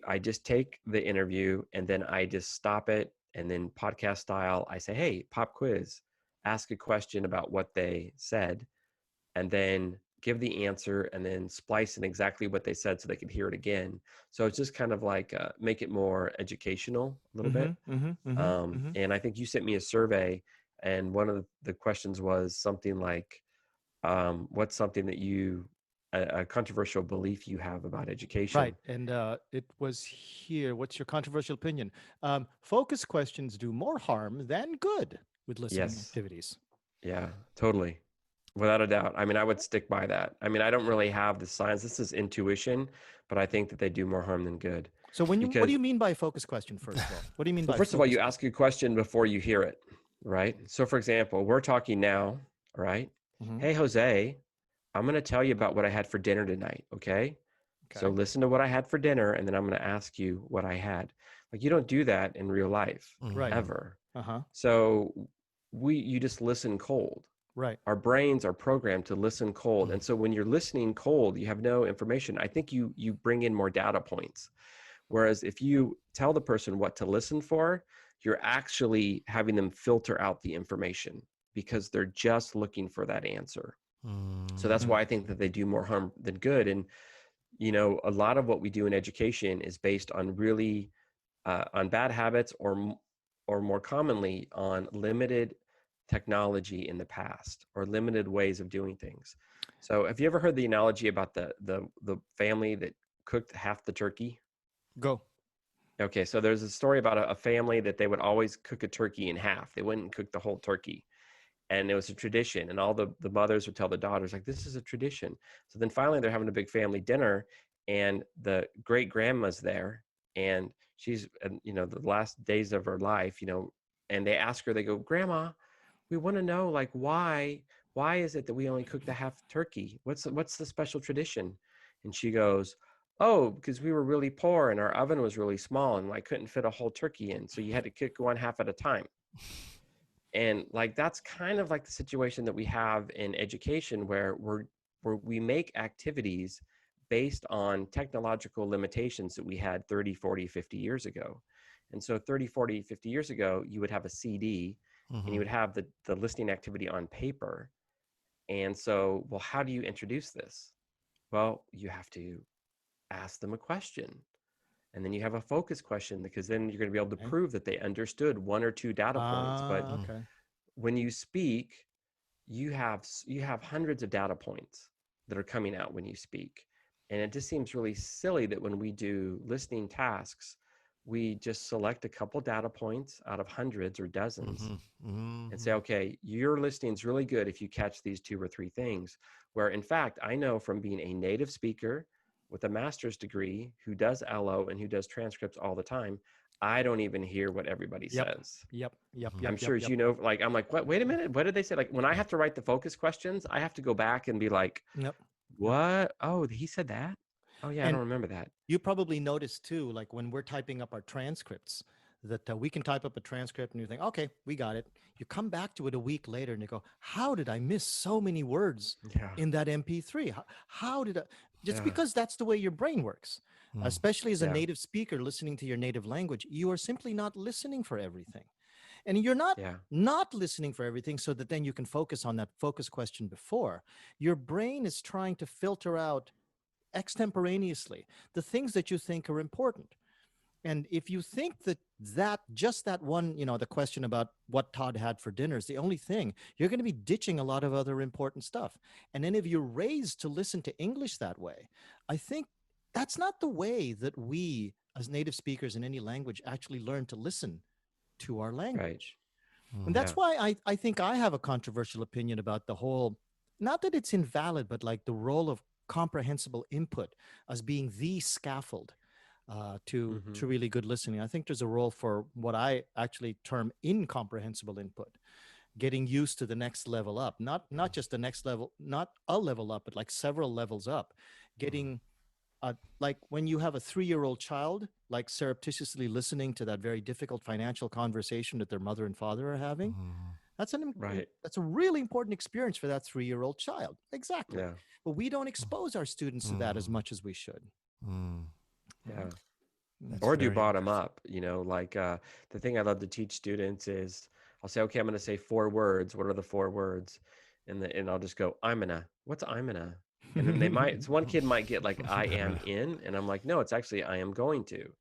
I just take the interview and then I just stop it, and then podcast style I say, hey, pop quiz, ask a question about what they said, and then give the answer and then splice in exactly what they said so they could hear it again. So it's just kind of like make it more educational a little bit. And I think you sent me a survey, and one of the questions was something like, what's something that a controversial belief you have about Right. education? And it was here. What's your controversial opinion? Focus questions do more harm than good with listening Yes. activities. Yeah, totally. Without a doubt. I mean, I would stick by that. I mean, I don't really have the science. This is intuition, but I think that they do more harm than good. So what do Because, you mean by focus question, first of all? What do you mean well, by first of all, focus you question? ask a question before you hear it, right? So, for example, we're talking now, right? Hmm. Hey, Jose, I'm going to tell you about what I had for dinner tonight, okay? So Okay. listen to what I had for dinner, and then I'm going to ask you what I had. Like, you don't do that in real life, Right. ever. Uh-huh. So you just listen cold. Right. Our brains are programmed to listen cold. And so when you're listening cold, you have no information. I think you bring in more data points. Whereas if you tell the person what to listen for, you're actually having them filter out the information because they're just looking for that answer. So that's Mm. why I think that they do more harm than good. And a lot of what we do in education is based on really on bad habits, or more commonly on limited technology in the past or limited ways of doing things. So have you ever heard the analogy about the family that cooked half the turkey? Go. Okay, so there's a story about a family that they would always cook a turkey in half. They wouldn't cook the whole turkey. And it was a tradition. And all the mothers would tell the daughters, like, this is a tradition. So then finally they're having a big family dinner, and the great grandma's there, and she's, the last days of her life, and they ask her, they go, Grandma, we want to know, like, why is it that we only cook the half turkey? What's the special tradition? And she goes, oh, because we were really poor and our oven was really small and I couldn't fit a whole turkey in. So you had to cook one half at a time. And like, that's kind of like the situation that we have in education, where we make activities based on technological limitations that we had 30, 40, 50 years ago. And so 30, 40, 50 years ago, you would have a CD and you would have the listening activity on paper. And so, well, how do you introduce this? Well, you have to ask them a question. And then you have a focus question, because then you're going to be able to Okay. prove that they understood one or two data points. But Ah, okay. when you speak, you have hundreds of data points that are coming out when you speak. And it just seems really silly that when we do listening tasks, we just select a couple data points out of hundreds or dozens and say, okay, your listening is really good if you catch these two or three things. Where in fact, I know from being a native speaker with a master's degree who does LO and who does transcripts all the time, I don't even hear what everybody Yep. says. Yep. Yep. I'm Yep. Yep. sure, as Yep. you know, like, I'm like, what? Wait a minute. What did they say? Like, when I have to write the focus questions, I have to go back and be like, Yep. Yep. what? Oh, he said that? Oh, yeah, I And don't remember that. you probably noticed too, like when we're typing up our transcripts, that we can type up a transcript and you think, okay, we got it. You come back to it a week later and you go, how did I miss so many words Yeah. in that MP3? How did I? Just Yeah. because that's the way your brain works, Mm. especially as a Yeah. native speaker listening to your native language, you are simply not listening for everything. And you're not Yeah. not listening for everything so that then you can focus on that focus question before. Your brain is trying to filter out extemporaneously the things that you think are important. And if you think that just that one, the question about what Todd had for dinner is the only thing, you're going to be ditching a lot of other important stuff. And then if you're raised to listen to English that way, I think that's not the way that we as native speakers in any language actually learn to listen to our Right. language. And Mm. that's Yeah. why I think I have a controversial opinion about the whole, not that it's invalid, but like the role of comprehensible input as being the scaffold Mm-hmm. to really good listening. I think there's a role for what I actually term incomprehensible input, getting used to the next level up, not just the next level, not a level up, but like several levels up, getting like when you have a 3-year-old child, like surreptitiously listening to that very difficult financial conversation that their mother and father are having. Mm. Right. That's a really important experience for that 3-year-old child. Exactly. Yeah. But we don't expose our students to that as Mm. much as we should. Mm. Yeah. Mm. That's Or do very bottom interesting. up, like the thing I love to teach students is I'll say, okay, I'm going to say 4 words. What are the 4 words? And I'll just go, I'm gonna, what's I'm gonna? And then one kid might get like, I I'm am gonna. in. And I'm like, no, it's actually, I am going to.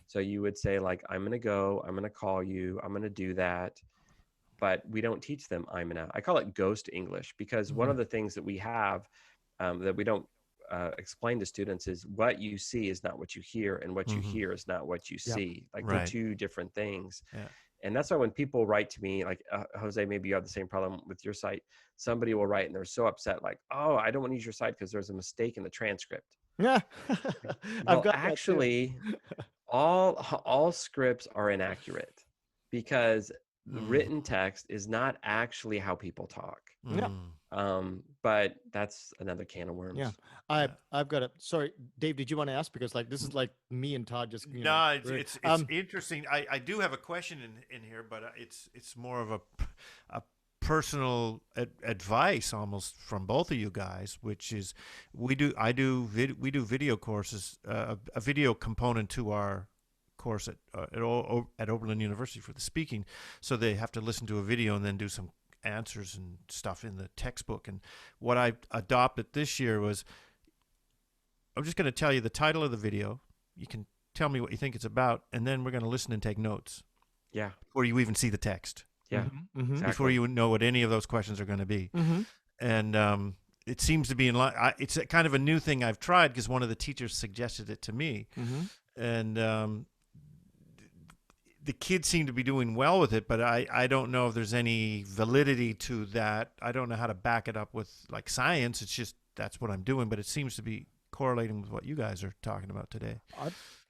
So you would say like, I'm going to go, I'm going to call you, I'm going to do that. But we don't teach them I'm gonna. I call it ghost English because one Mhm. of the things that we have that we don't explain to students is what you see is not what you hear, and what you Mm-hmm. hear is not what you Yep. see. Like they're Right. two different things. Yeah. And that's why when people write to me, like Jose, maybe you have the same problem with your site. Somebody will write and they're so upset, like, "Oh, I don't want to use your site because there's a mistake in the transcript." Yeah. I've Well, got that too. actually, all scripts are inaccurate because the Mm. written text is not actually how people talk. Yeah. Mm. But that's another can of Yeah. worms. Yeah. I've got a sorry, Dave, did you want to ask? Because like this is like me and Todd just, No, it's we're- it's it's interesting. I do have a question in here, but it's more of a personal advice almost from both of you guys, which is we do video courses, a video component to our course at Oberlin University for the speaking, so they have to listen to a video and then do some answers and stuff in the textbook. And what I adopted this year was I'm just going to tell you the title of the video. You can tell me what you think it's about, and then we're going to listen and take notes Yeah. before you even see the text, Yeah. Mhm. before Exactly. you know what any of those questions are going to be. Mhm. And it seems to be in line. It's a kind of a new thing I've tried because one of the teachers suggested it to me, Mhm. and the kids seem to be doing well with it, but I don't know if there's any validity to that. I don't know how to back it up with like science. It's just that's what I'm doing, but it seems to be correlating with what you guys are talking about today.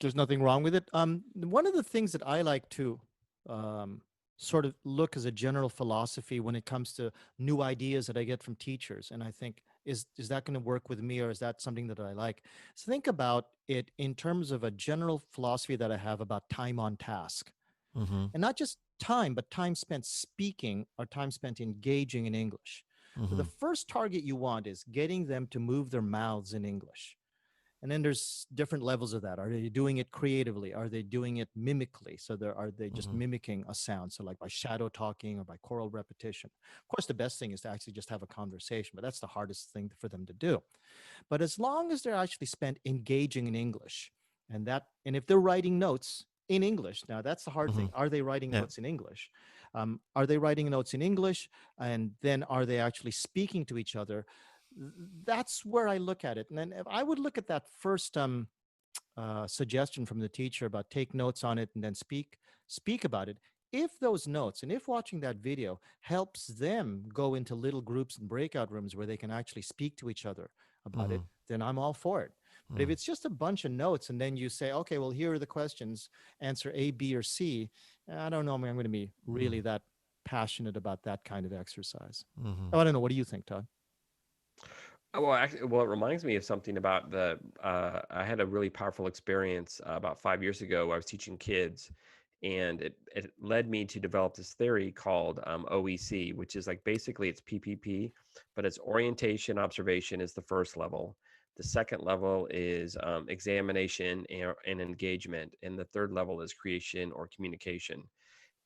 There's nothing wrong with it. One of the things that I like to um, sort of look as a general philosophy when it comes to new ideas that I get from teachers, and I think is that going to work with me, or is that something that I like? So think about it in terms of a general philosophy that I have about time on task, Mm-hmm. and not just time, but time spent speaking or time spent engaging in English. So Mm-hmm. the first target you want is getting them to move their mouths in English. And then there's different levels of that. Are they doing it creatively? Are they doing it mimically? So are they just Mm-hmm. mimicking a sound? So like by shadow talking or by choral repetition. Of course, the best thing is to actually just have a conversation, but that's the hardest thing for them to do. But as long as they're actually spent engaging in English, and if they're writing notes in English, now that's the hard Mm-hmm. thing. Are they writing Yeah. notes in English? Are they writing notes in English? And then are they actually speaking to each other? That's where I look at it. And then if I would look at that first suggestion from the teacher about take notes on it and then speak about it. If those notes and if watching that video helps them go into little groups and breakout rooms where they can actually speak to each other about Mm-hmm. it, then I'm all for it. But if Mm. it's just a bunch of notes and then you say, okay, well, here are the questions, answer A, B, or C, I don't know. I'm going to be really that passionate about that kind of exercise. Mm-hmm. Oh, I don't know. What do you think, Todd? Well, actually, well, it reminds me of something about I had a really powerful experience about 5 years ago. I was teaching kids, And it led me to develop this theory called OEC, which is like basically it's PPP, but it's orientation, observation is the first level. The second level is examination and engagement. And the third level is creation or communication.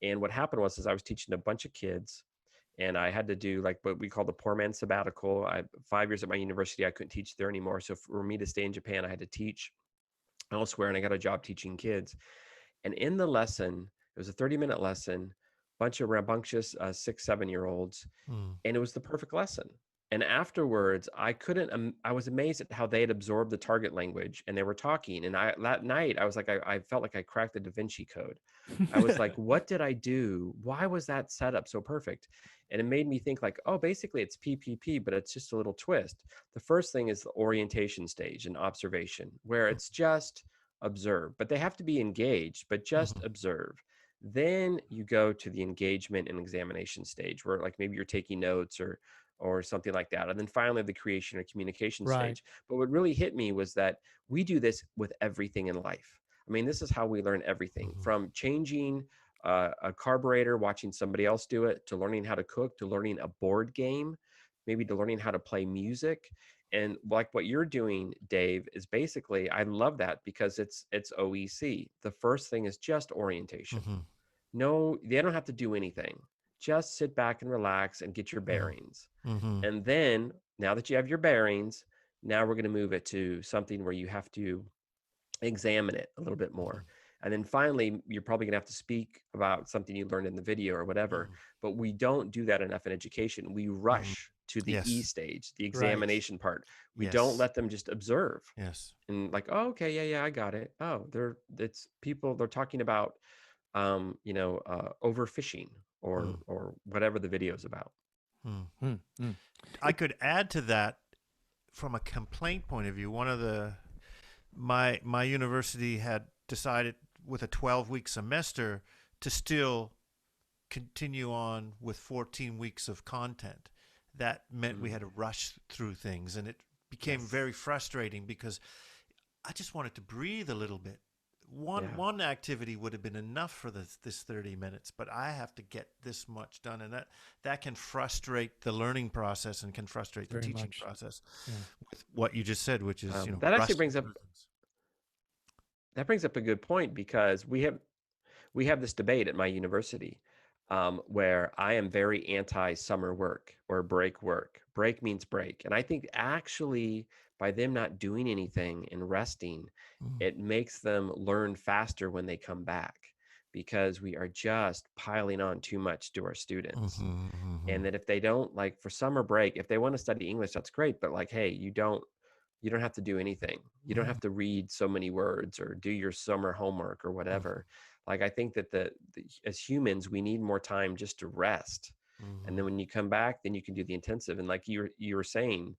And what happened is I was teaching a bunch of kids, and I had to do like what we call the poor man sabbatical. 5 years at my university, I couldn't teach there anymore. So for me to stay in Japan, I had to teach elsewhere, and I got a job teaching kids. And in the lesson, it was a 30-minute lesson, bunch of rambunctious 6, 7-year-olds, and it was the perfect lesson. And afterwards, I was amazed at how they had absorbed the target language, and they were talking. And that night, I was like, I felt like I cracked the Da Vinci Code. I was like, what did I do? Why was that set up so perfect? And it made me think like, oh, basically it's PPP, but it's just a little twist. The first thing is the orientation stage and observation, where it's just observe, but they have to be engaged, but just observe. Then you go to the engagement and examination stage, where like maybe you're taking notes or something like that. And then finally the creation or communication Right. stage. But what really hit me was that we do this with everything in life. I mean, this is how we learn everything, from changing a carburetor, watching somebody else do it, to learning how to cook, to learning a board game, maybe to learning how to play music. And like what you're doing, Dave, is basically, I love that because it's OEC. The first thing is just orientation. No, they don't have to do anything. Just sit back and relax and get your bearings. And then now that you have your bearings, now we're going to move it to something where you have to examine it a little bit more. And then finally, you're probably gonna have to speak about something you learned in the video or whatever, but we don't do that enough in education. We rush to the E Yes. stage, the Right. examination part. We don't Yes. let them just observe Yes. and like, oh, okay, yeah, I got it. Oh, they're talking about, overfishing or whatever the video is about. I could add to that from a complaint point of view. One of my university had decided with a 12-week semester to still continue on with 14 weeks of content. That meant we had to rush through things, and it became very frustrating because I just wanted to breathe a little bit. One activity would have been enough for this 30 minutes, but I have to get this much done, and that can frustrate the learning process and can frustrate the Very teaching much. process. With what you just said, which is That actually rushing brings up through things. a good point, because we have this debate at my university, where I am very anti summer work or break work. Break means break. And I think actually by them not doing anything and resting, it makes them learn faster when they come back, because we are just piling on too much to our students. And that if they don't, like, for summer break, if they want to study English, that's great. But like, hey, you don't have to do anything. You don't have to read so many words or do your summer homework or whatever. Like, I think that as humans, we need more time just to rest. And then when you come back, then you can do the intensive. And like you were saying,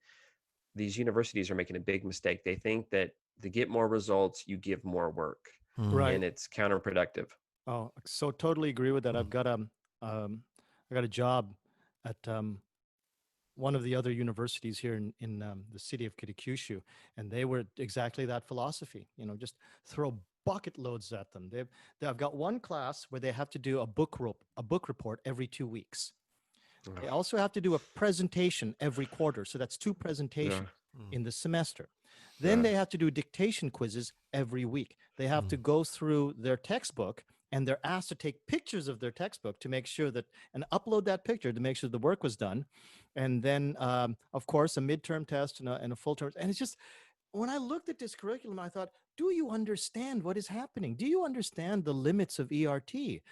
these universities are making a big mistake. They think that to get more results, you give more work, Right. and it's counterproductive. Oh, so totally agree with that. I got a job at one of the other universities here in the city of Kitakyushu, and they were exactly that philosophy. Just throw bucket loads at them. I've got one class where they have to do a book report every 2 weeks. They also have to do a presentation every quarter, so that's 2 presentations in the semester. Then they have to do dictation quizzes every week. They have to go through their textbook, and they're asked to take pictures of their textbook to make sure that, and upload that picture to make sure the work was done. And then, of course, a midterm test and a full term. And it's just, when I looked at this curriculum, I thought, do you understand what is happening? Do you understand the limits of ERT?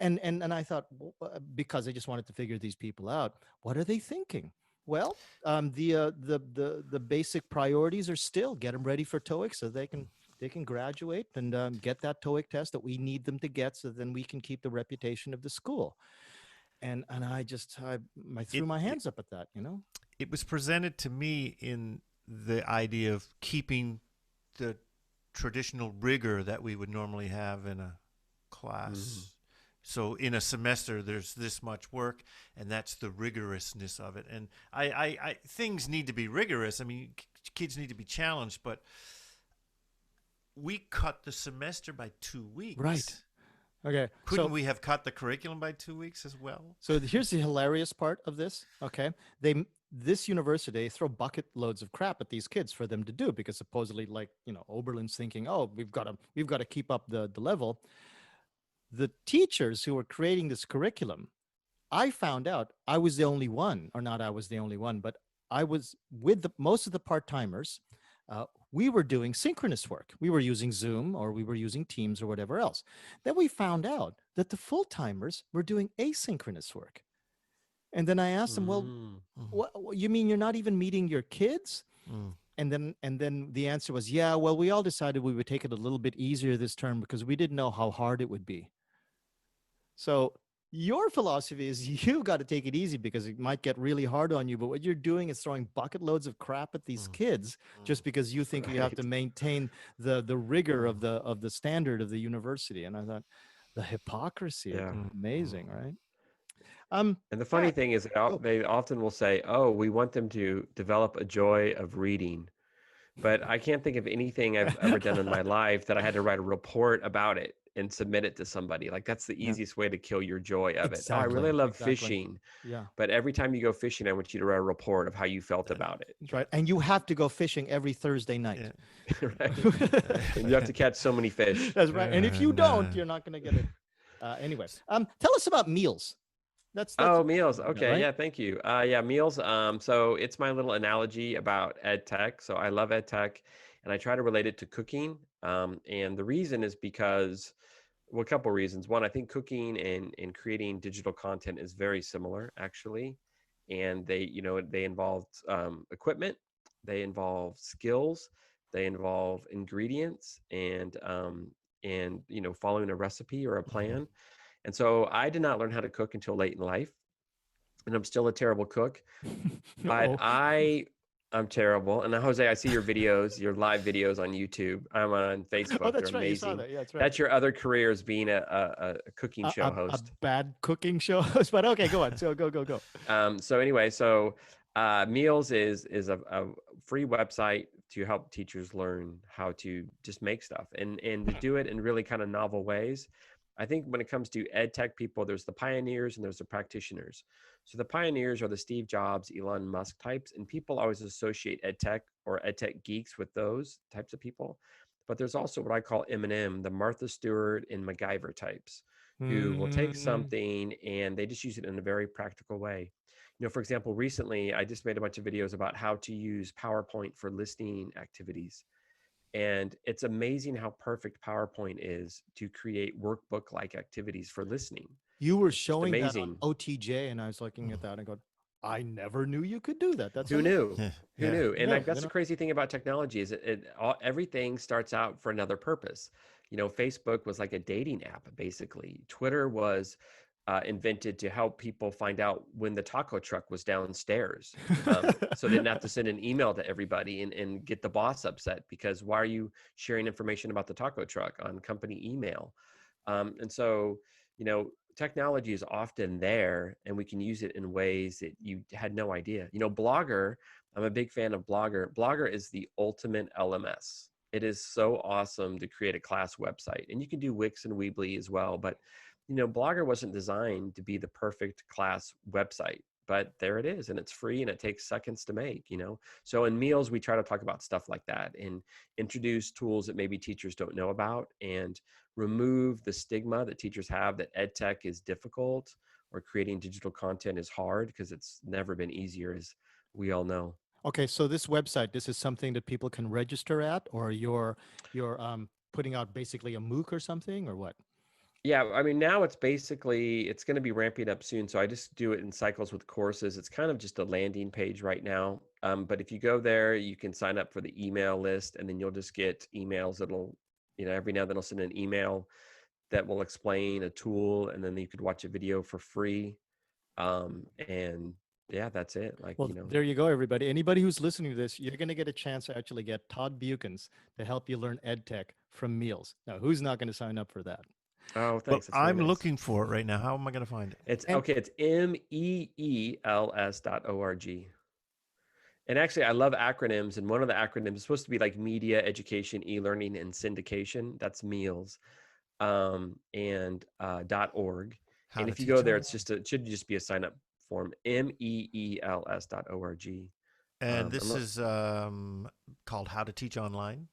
And I thought, because I just wanted to figure these people out, what are they thinking? Well, the basic priorities are still get them ready for TOEIC so they can graduate and get that TOEIC test that we need them to get, so then we can keep the reputation of the school. And I threw my hands up at that. It was presented to me in the idea of keeping the traditional rigor that we would normally have in a class. So in a semester, there's this much work, and that's the rigorousness of it. And I things need to be rigorous. I mean, kids need to be challenged, but we cut the semester by 2 weeks. Right. Okay. Couldn't we have cut the curriculum by 2 weeks as well? So here's the hilarious part of this. Okay, this university, they throw bucket loads of crap at these kids for them to do because supposedly, like, Oberlin's thinking, oh, we've got to keep up the level. The teachers who were creating this curriculum, I found out I was the only one, or not I was the only one, but I was with most of the part timers. We were doing synchronous work. We were using Zoom or we were using Teams or whatever else. Then we found out that the full timers were doing asynchronous work. And then I asked them, well, what you mean you're not even meeting your kids? And then the answer was, yeah, well, we all decided we would take it a little bit easier this term because we didn't know how hard it would be. So your philosophy is you've got to take it easy because it might get really hard on you. But what you're doing is throwing bucket loads of crap at these kids just because you think you have to maintain the rigor of the standard of the university. And I thought the hypocrisy, amazing, right? And the funny thing is they often will say, oh, we want them to develop a joy of reading. But I can't think of anything I've ever done in my life that I had to write a report about it and submit it to somebody. Like that's the easiest way to kill your joy of it. Oh, I really love fishing. Yeah. But every time you go fishing, I want you to write a report of how you felt about it. That's right. And you have to go fishing every Thursday night. Yeah. Right. And you have to catch so many fish. That's right. And if you don't, you're not going to get it. Anyway, tell us about meals. That's meals. Okay. Right? Yeah. Thank you. Yeah. Meals. So it's my little analogy about EdTech. So I love EdTech and I try to relate it to cooking. And the reason is because, well, a couple of reasons. One, I think cooking and creating digital content is very similar actually. And they involve equipment, they involve skills, they involve ingredients and following a recipe or a plan. And so I did not learn how to cook until late in life, and I'm still a terrible cook. But I'm terrible. And Jose, I see your videos, your live videos on YouTube. I'm on Facebook. Oh, that's They're right. amazing. You saw that. Yeah, that's right. That's your other career as being a cooking show host. A bad cooking show host, but okay, go on. So go. So anyway, Meals is a free website to help teachers learn how to just make stuff and to do it in really kind of novel ways. I think when it comes to EdTech people, there's the pioneers and there's the practitioners. So the pioneers are the Steve Jobs, Elon Musk types, and people always associate EdTech or EdTech geeks with those types of people. But there's also what I call M&M, the Martha Stewart and MacGyver types, who will take something and they just use it in a very practical way. For example, recently I just made a bunch of videos about how to use PowerPoint for listening activities. And it's amazing how perfect PowerPoint is to create workbook-like activities for listening. You were showing that on OTJ, and I was looking at that and go, I never knew you could do that. That's who knew? Who knew? And that's the crazy thing about technology is everything starts out for another purpose. Facebook was like a dating app, basically. Twitter was invented to help people find out when the taco truck was downstairs. So they didn't have to send an email to everybody and get the boss upset because why are you sharing information about the taco truck on company email? And so, technology is often there and we can use it in ways that you had no idea. Blogger, I'm a big fan of Blogger. Blogger is the ultimate LMS. It is so awesome to create a class website. And you can do Wix and Weebly as well, but Blogger wasn't designed to be the perfect class website, but there it is. And it's free and it takes seconds to make, So in Meals, we try to talk about stuff like that and introduce tools that maybe teachers don't know about and remove the stigma that teachers have that EdTech is difficult or creating digital content is hard because it's never been easier, as we all know. Okay, so this website, this is something that people can register at, or you're putting out basically a MOOC or something, or what? Yeah, I mean, now it's going to be ramping up soon. So I just do it in cycles with courses. It's kind of just a landing page right now. But if you go there, you can sign up for the email list and then you'll just get emails that'll, every now and then I'll send an email that will explain a tool and then you could watch a video for free. And yeah, that's it. There you go, everybody. Anybody who's listening to this, you're going to get a chance to actually get Todd Beuckens to help you learn EdTech from Meals. Now, who's not going to sign up for that? Oh, thanks. Well, I'm looking for it right now. How am I going to find it? It's MEELS.org. And actually, I love acronyms. And one of the acronyms is supposed to be like media, education, e-learning, and syndication. That's Meals. and .org. How And to if you teach go there, online. it should just be a sign up form, meels.org. And And this is called How to Teach Online.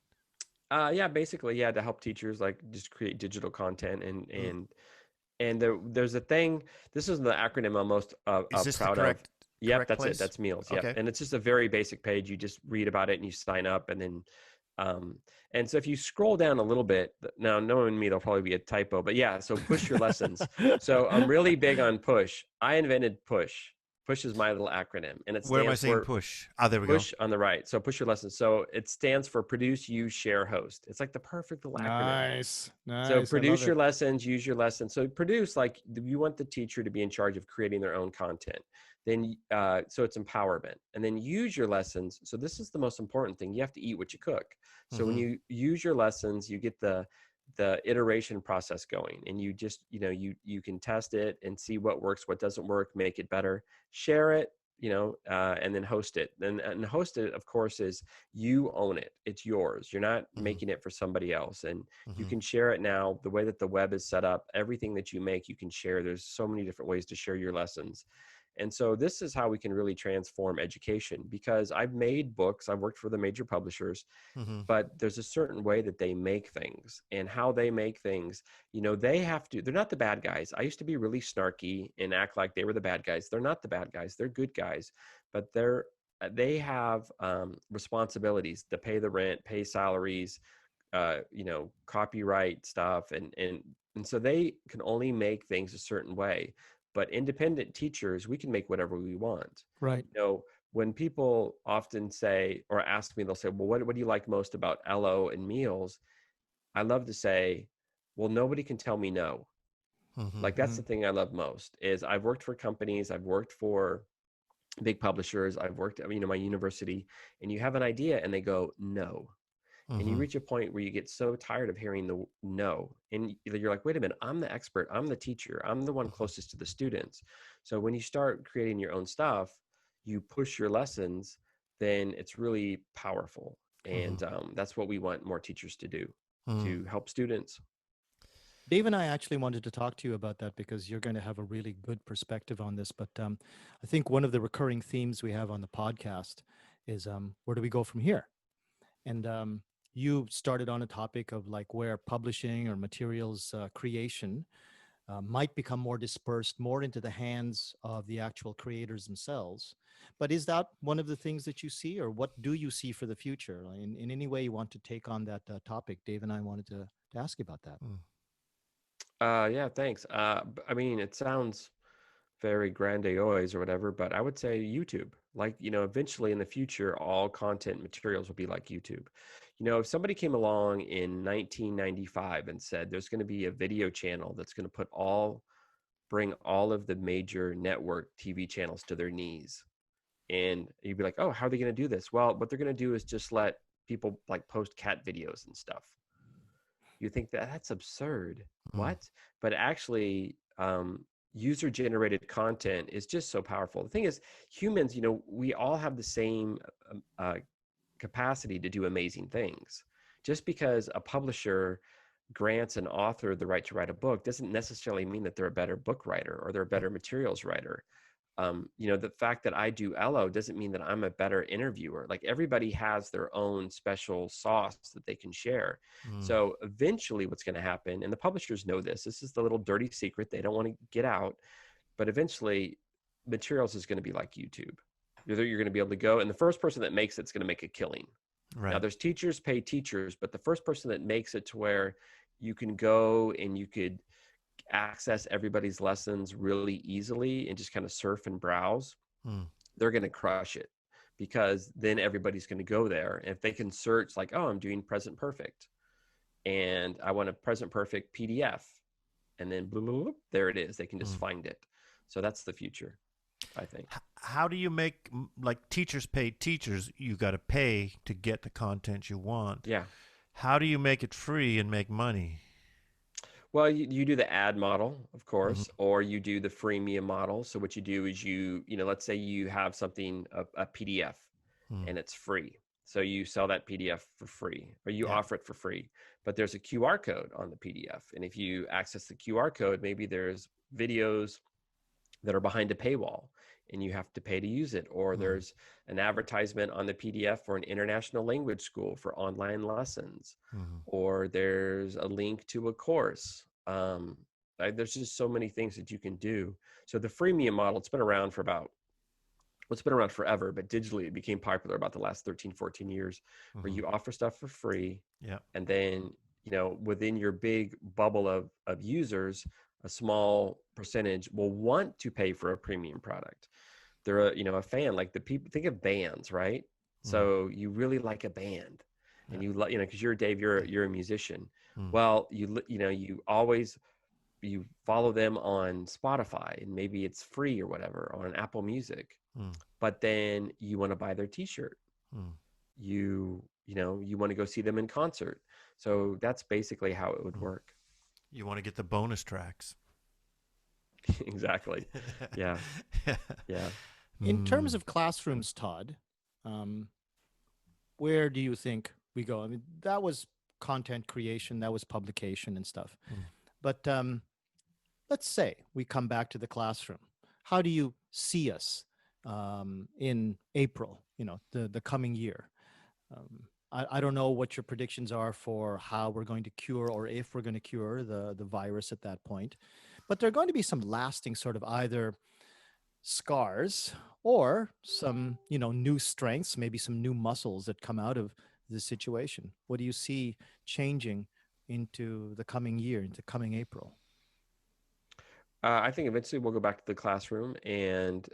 yeah, basically, yeah, to help teachers like just create digital content Mm. and there's a thing. This is the acronym I'm most Is this the proud of. Yep, correct that's it. place? That's meals. Yep, Okay. and it's just a very basic page. You just read about it and you sign up, and then and so if you scroll down a little bit, now knowing me, there'll probably be a typo, but yeah. So push your lessons. So I'm really big on push. I invented push. Push is my little acronym, and it Where am I stands seeing for push? Ah, there we go. push on the right. So push your lessons. So it stands for produce, use, share, host. It's like the perfect little acronym. Nice. So Nice. I love produce it. your lessons, use your lessons. So produce, like you want the teacher to be in charge of creating their own content. Then, so it's empowerment. And then use your lessons. So this is the most important thing. You have to eat what you cook. So when Mm-hmm. you use your lessons, you get the iteration process going, and you just you can test it and see what works, what doesn't work, make it better, share it, and then host it. And host it, of course, is you own it. It's yours. You're not Mm-hmm. making it for somebody else. And you Mm-hmm. can share it now. The way that the web is set up, everything that you make, you can share. There's so many different ways to share your lessons. And so this is how we can really transform education, because I've made books, I've worked for the major publishers, Mm-hmm. but there's a certain way that they make things, and how they make things, they have to, they're not the bad guys. I used to be really snarky and act like they were the bad guys. They're not the bad guys. They're good guys, but they have responsibilities to pay the rent, pay salaries, copyright stuff, and so they can only make things a certain way. But independent teachers, we can make whatever we want. Right. When people often say or ask me, they'll say, well, what do you like most about Ello and Meals? I love to say, well, nobody can tell me no. Mm-hmm. Like, that's the thing I love most. Is I've worked for companies, I've worked for big publishers, I've worked at my university, and you have an idea and they go no. And you Mm-hmm. reach a point where you get so tired of hearing the no, and you're like, wait a minute, I'm the expert, I'm the teacher, I'm the one Mm-hmm. closest to the students. So when you start creating your own stuff, you push your lessons, then it's really powerful. Mm-hmm. And that's what we want more teachers to do, Mm-hmm. to help students. Dave and I actually wanted to talk to you about that because you're going to have a really good perspective on this. But I think one of the recurring themes we have on the podcast is where do we go from here? And you started on a topic of like where publishing or materials creation might become more dispersed, more into the hands of the actual creators themselves. But is that one of the things that you see, or what do you see for the future? In any way you want to take on that topic, Dave and I wanted to ask you about that. Yeah, thanks. I mean, it sounds very grandiose or whatever, but I would say YouTube. Like, eventually in the future, all content materials will be like YouTube. If somebody came along in 1995 and said there's going to be a video channel that's going to bring all of the major network TV channels to their knees, and you'd be like, oh, how are they going to do this? Well, what they're going to do is just let people like post cat videos and stuff. You think that's absurd. Mm-hmm. What? But actually, user generated content is just so powerful. The thing is, humans, we all have the same capacity to do amazing things. Just because a publisher grants an author the right to write a book doesn't necessarily mean that they're a better book writer or they're a better materials writer. The fact that I do Ello doesn't mean that I'm a better interviewer. Like, everybody has their own special sauce that they can share. Mm-hmm. So eventually what's going to happen, and the publishers know this is the little dirty secret they don't want to get out, but eventually materials is going to be like YouTube. You're going to be able to go, and the first person that makes it's going to make a killing. Now, Right. there's teachers pay teachers, but the first person that makes it to where you can go and you could access everybody's lessons really easily and just kind of surf and browse, Mm. they're going to crush it, because then everybody's going to go there. And if they can search like, oh, I'm doing present perfect and I want a present perfect PDF, and then blah, blah, blah, there it is. They can just Mm. find it. So that's the future, I think. How do you make, like, teachers pay teachers? You got to pay to get the content you want. Yeah. How do you make it free and make money? Well, you do the ad model, of Mm-hmm. course, or you do the freemium model. So what you do is let's say you have something, a PDF, Mm. and it's free. So you sell that PDF for free, or you Yeah. offer it for free, but there's a QR code on the PDF. And if you access the QR code, maybe there's videos that are behind a paywall and you have to pay to use it, or Mm. there's an advertisement on the PDF for an international language school for online lessons, Mm. or there's a link to a course. There's just so many things that you can do. So the freemium model, it's been around forever, but digitally it became popular about the last 13, 14 years, where Mm-hmm. you offer stuff for free. Yeah. And then, within your big bubble of users, a small percentage will want to pay for a premium product. They're a fan, like the people, think of bands, right? Mm. So you really like a band, and Yeah. because you're Dave, you're a musician. Mm. Well, you follow them on Spotify, and maybe it's free or whatever on Apple Music, Mm. but then you want to buy their t-shirt. Mm. You want to go see them in concert. So that's basically how it would Mm. work. You want to get the bonus tracks. Exactly. Yeah. Yeah. In terms Mm. of classrooms, Todd, um, where do you think we go? I mean, that was content creation, that was publication and stuff. Mm. But let's say we come back to the classroom. How do you see us in April, the coming year? I don't know what your predictions are for how we're going to cure, or if we're going to cure the virus at that point. But there are going to be some lasting sort of either scars or some, new strengths, maybe some new muscles that come out of the situation. What do you see changing into the coming year, into coming April? I think eventually we'll go back to the classroom, and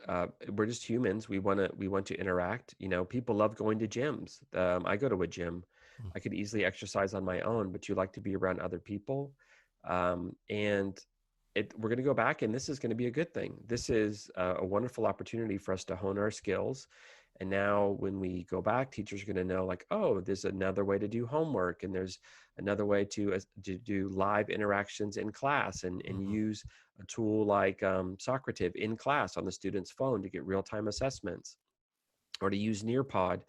we're just humans. We want to interact. People love going to gyms. I go to a gym. Mm. I could easily exercise on my own, but you like to be around other people. And we're going to go back, and this is going to be a good thing. This is a wonderful opportunity for us to hone our skills. And now when we go back, teachers are going to know, like, oh, there's another way to do homework, and there's another way to do live interactions in class, and Mm-hmm. use a tool like Socrative in class on the student's phone to get real-time assessments, or to use Nearpod.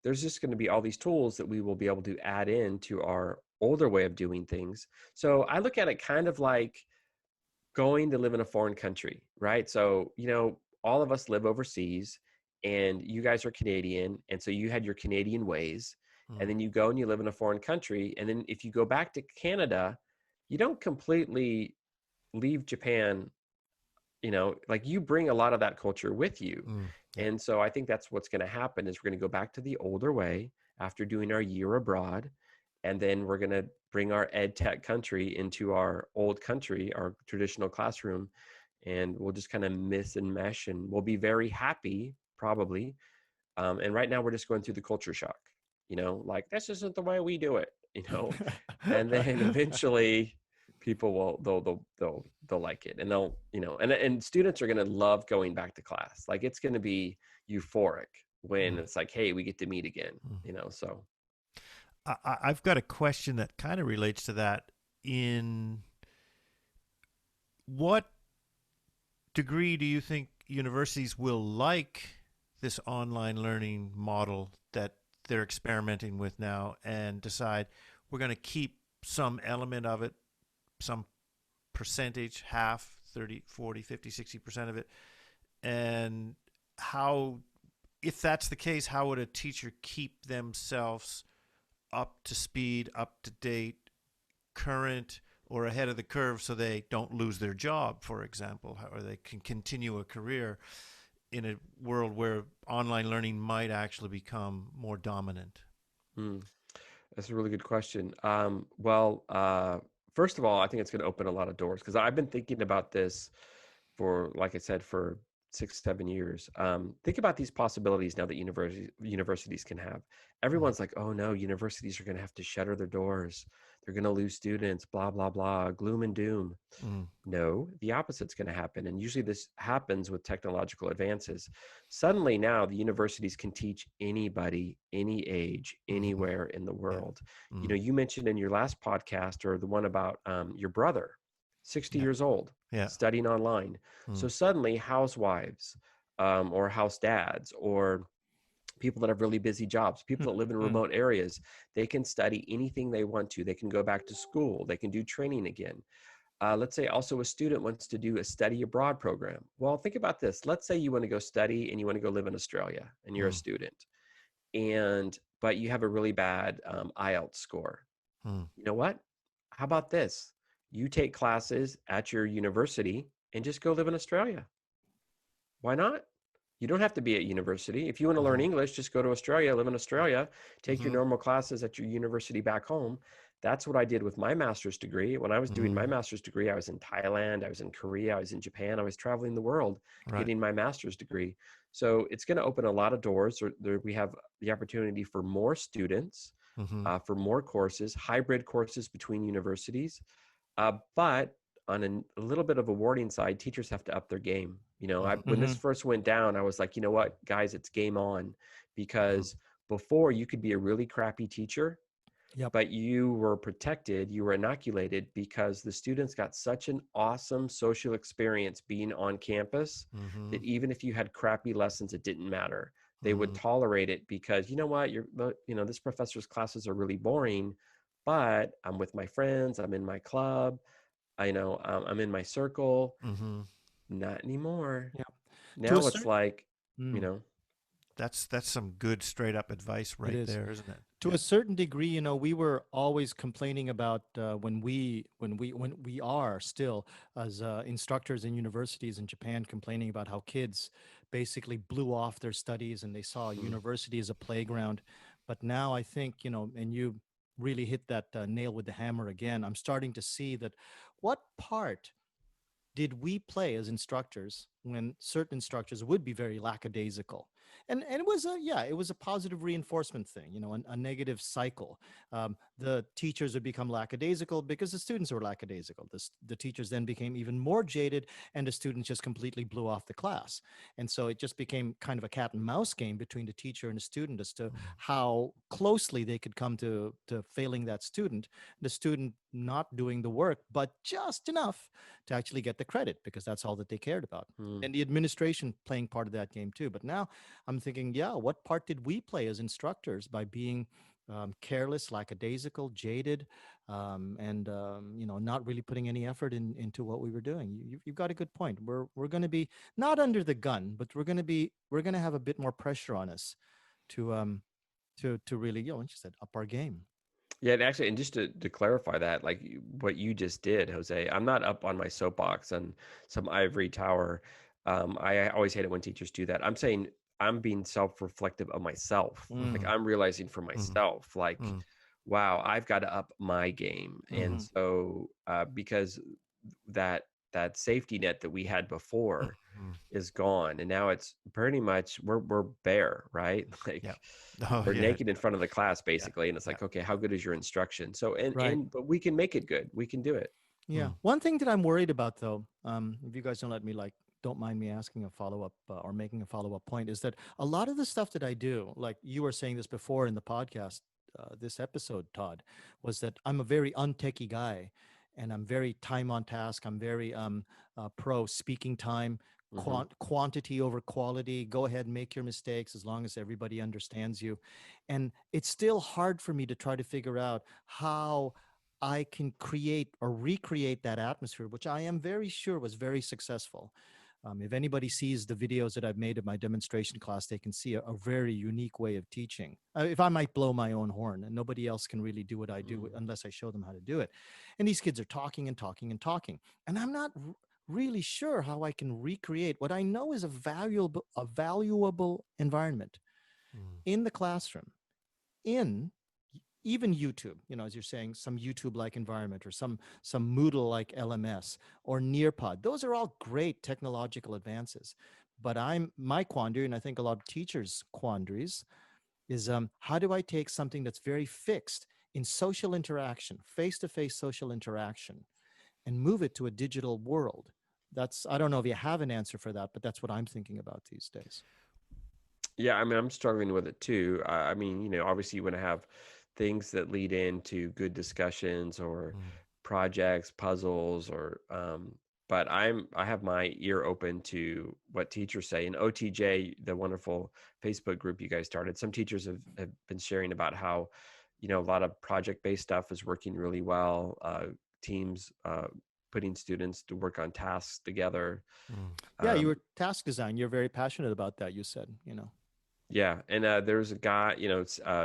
There's just going to be all these tools that we will be able to add in to our older way of doing things. So I look at it kind of like going to live in a foreign country, right? So, all of us live overseas, and you guys are Canadian. And so you had your Canadian ways, and Mm. then you go and you live in a foreign country. And then if you go back to Canada, you don't completely leave Japan, like you bring a lot of that culture with you. Mm. Yeah. And so I think that's what's going to happen is we're going to go back to the older way after doing our year abroad. And then we're going to bring our EdTech country into our old country, our traditional classroom, and we'll just kind of miss and mesh, and we'll be very happy, probably. And right now we're just going through the culture shock, like this isn't the way we do it, and then eventually people will they'll like it, and they'll and students are going to love going back to class. Like it's going to be euphoric when Mm. it's like, hey, we get to meet again. Mm. So I've got a question that kind of relates to that. In what degree do you think universities will like this online learning model that they're experimenting with now, and decide we're going to keep some element of it, some percentage, half, 30, 40, 50, 60% of it? And how, if that's the case, how would a teacher keep themselves up to speed, up to date, current, or ahead of the curve, so they don't lose their job, for example, or they can continue a career in a world where online learning might actually become more dominant? that's a really good question. First of all, I think it's going to open a lot of doors, because I've been thinking about this for, like I said, for 6, 7 years. Think about these possibilities now that universities can have. Everyone's like, oh no, universities are going to have to shutter their doors. They're going to lose students, blah, blah, blah, gloom and doom. Mm. No, the opposite's going to happen. And usually this happens with technological advances. Suddenly now the universities can teach anybody, any age, Mm-hmm. anywhere in the Yeah. world. Mm. You mentioned in your last podcast, or the one about your brother, 60 Yeah. years old, Yeah. studying online. So Mm. suddenly housewives, or house dads, or people that have really busy jobs, people that live in Mm. remote areas. They can study anything they want to. They can go back to school. They can do training again. Let's say also a student wants to do a study abroad program. Well, think about this. Let's say you want to go study and you want to go live in Australia and you're a Mm. student, and but you have a really bad IELTS score. Mm. You know what? How about this? You take classes at your university and just go live in Australia. Why not? You don't have to be at university. If you want to learn Mhm. English, just go to Australia, live in Australia, take your Mhm. normal classes at your university back home. That's what I did with my master's degree. When I was doing my Mhm. master's degree, I was in Thailand, I was in Korea, I was in Japan, I was traveling the world Right. getting my master's degree. So it's going to open a lot of doors. We have the opportunity for more students, Mhm. for more courses, hybrid courses between universities. But on a little bit of a warning side, teachers have to up their game. Mhm. When this Hmm. first went down, I was like, you know what, guys, it's game on, Mhm. because before you could be a really crappy teacher, Yep. but you were protected, you were inoculated because the students got such an awesome social experience being on campus that Mhm. even if you had crappy lessons, it didn't matter. They would Mhm. tolerate it because you know what, this professor's classes are really boring, but I'm with my friends, I'm in my club, I'm in my circle. Mhm. Not anymore. Yeah. To a Now it's certain. like, you Mm, know, That's some good straight up advice it right is. there, isn't it? To Yeah. a certain degree, we were always complaining about when we are still as instructors in universities in Japan, complaining about how kids basically blew off their studies and they saw mm, university as a playground. But now I think, and you really hit that nail with the hammer again. I'm starting to see that what part did we play as instructors when certain instructors would be very lackadaisical, and it was a positive reinforcement thing, a negative cycle. The teachers would become lackadaisical because the students were lackadaisical. The teachers then became even more jaded, and the students just completely blew off the class. And so it just became kind of a cat and mouse game between the teacher and the student as to Mm. how closely they could come to failing that student, the student not doing the work but just enough to actually get the credit because that's all that they cared about. mm. And the administration playing part of that game too. But now I'm thinking, yeah, what part did we play as instructors by being careless, lackadaisical, jaded, and not really putting any effort into what we were doing? You've got a good point. We're going to be not under the gun, but we're going to have a bit more pressure on us to to really, like you said, up our game. Yeah, and just to clarify that, like what you just did, Jose, I'm not up on my soapbox on some ivory tower. I always hate it when teachers do that. I'm saying I'm being self-reflective of myself. Like Mm, Mhm. I'm realizing for Mhm. myself, like, Mhm. wow, I've got to up my game. And mm-hmm, Mhm. so because that that safety net that we had before Mhm. is gone, and now it's pretty much we're bare, right? Yeah. Like Oh we're yeah. naked in front of the class Yeah. basically, and it's Yeah. like, okay, how good is your instruction? So right. but we can make it good, we can do it. Yeah. Mm. One thing that I'm worried about, though, if you guys don't mind me asking a follow up or making a follow up point, is that a lot of the stuff that I do, like you were saying this before in the podcast, this episode, Todd, was that I'm a very untechy guy, and I'm very time on task. I'm very pro speaking time, Hmm. quantity over quality. Go ahead and make your mistakes as long as everybody understands you. And it's still hard for me to try to figure out how I can create or recreate that atmosphere, which I am very sure was very successful. If anybody sees the videos that I've made of my demonstration class, they can see a very unique way of teaching. If I might blow my own horn, and nobody else can really do what I do Mm. unless I show them how to do it. And these kids are talking and talking and talking, and I'm not really sure how I can recreate what I know is a valuable environment Mm. in the classroom, in even YouTube, as you're saying, some YouTube-like environment or some Moodle-like LMS or Nearpod. Those are all great technological advances. But my quandary, and I think a lot of teachers' quandaries, is how do I take something that's very fixed in social interaction, face-to-face social interaction, and move it to a digital world? I don't know if you have an answer for that, but that's what I'm thinking about these days. Yeah, I mean, I'm struggling with it too. I mean, obviously you want to have things that lead into good discussions or Mm. projects, puzzles, or but I have my ear open to what teachers say. And OTJ, the wonderful Facebook group you guys started, some teachers have been sharing about how, a lot of project-based stuff is working really well. Teams putting students to work on tasks together. Yeah, you Um, were task design. You're very passionate about that, you said, yeah, and there's a guy,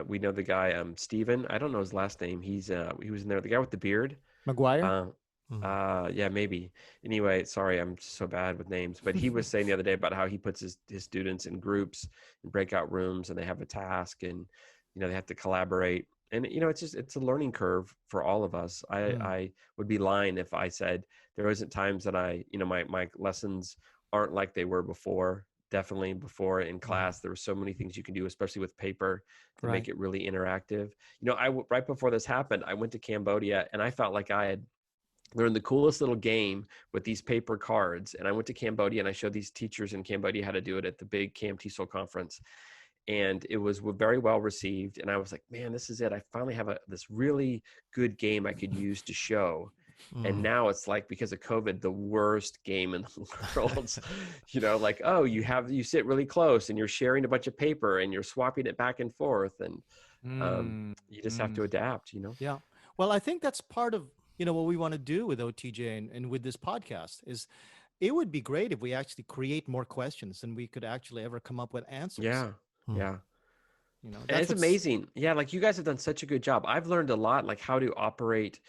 we know the guy, Steven. I don't know his last name. He was in there, the guy with the beard. McGuire. Uh, yeah, maybe. Anyway, sorry, I'm just so bad with names. But he was saying the other day about how he puts his students in groups and breakout rooms, and they have a task, and they have to collaborate. And it's a learning curve for all of us. I would be lying if I said there isn't times that my lessons aren't like they were before. Definitely before in class, there were so many things you can do, especially with paper, to Right. make it really interactive. Right before this happened, I went to Cambodia, and I felt like I had learned the coolest little game with these paper cards. And I went to Cambodia, and I showed these teachers in Cambodia how to do it at the big Cam TESOL conference. And it was very well received. And I was like, man, this is it. I finally have this really good game I could use to show. And now it's like, because of COVID, the worst game in the world. Like, oh, you sit really close, and you're sharing a bunch of paper, and you're swapping it back and forth. And you just have to adapt, Yeah. Well, I think that's part of, what we want to do with OTJ and with this podcast is it would be great if we actually create more questions than we could actually ever come up with answers. Yeah. Yeah. And And it's amazing. Yeah. Like, you guys have done such a good job. I've learned a lot, like how to operate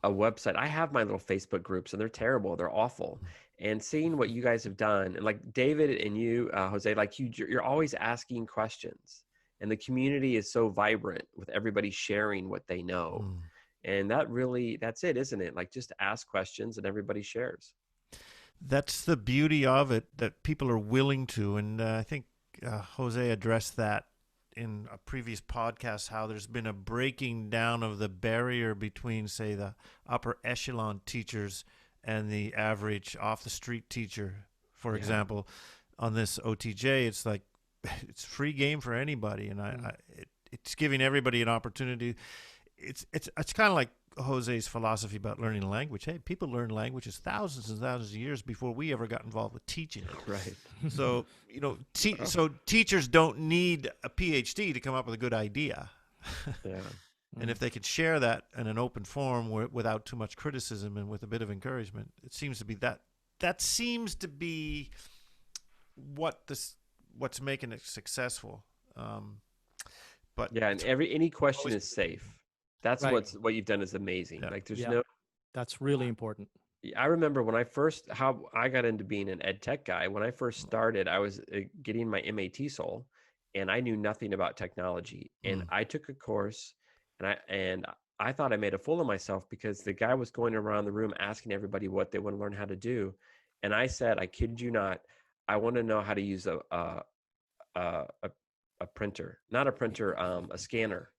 a website. I have my little Facebook groups, and they're terrible. They're awful. And seeing what you guys have done, and like David and you, Jose, like you're always asking questions, and the community is so vibrant with everybody sharing what they know. And that's it, isn't it? Like, just ask questions and everybody shares. That's the beauty of it, that people are willing to. And I think Jose addressed that in a previous podcast, how there's been a breaking down of the barrier between, say, the upper echelon teachers and the average off the street teacher. For example, on this OTJ, it's like it's free game for anybody, and it's giving everybody an opportunity. It's kind of like Jose's philosophy about learning a language. Hey, people learn languages thousands and thousands of years before we ever got involved with teaching it. Right. So, so teachers don't need a PhD to come up with a good idea. Yeah. And if they can share that in an open forum without too much criticism and with a bit of encouragement, it seems to be that seems to be what's making it successful. But yeah, and any question is safe. That's Right. what you've done is amazing. Yeah. Like, there's Yeah. That's really important. I remember when how I got into being an EdTech guy. When I first started, I was getting my MA TESOL, and I knew nothing about technology. And I took a course, and I thought I made a fool of myself, because the guy was going around the room asking everybody what they want to learn how to do. And I said, I kid you not, I want to know how to use a printer, not a printer, a scanner.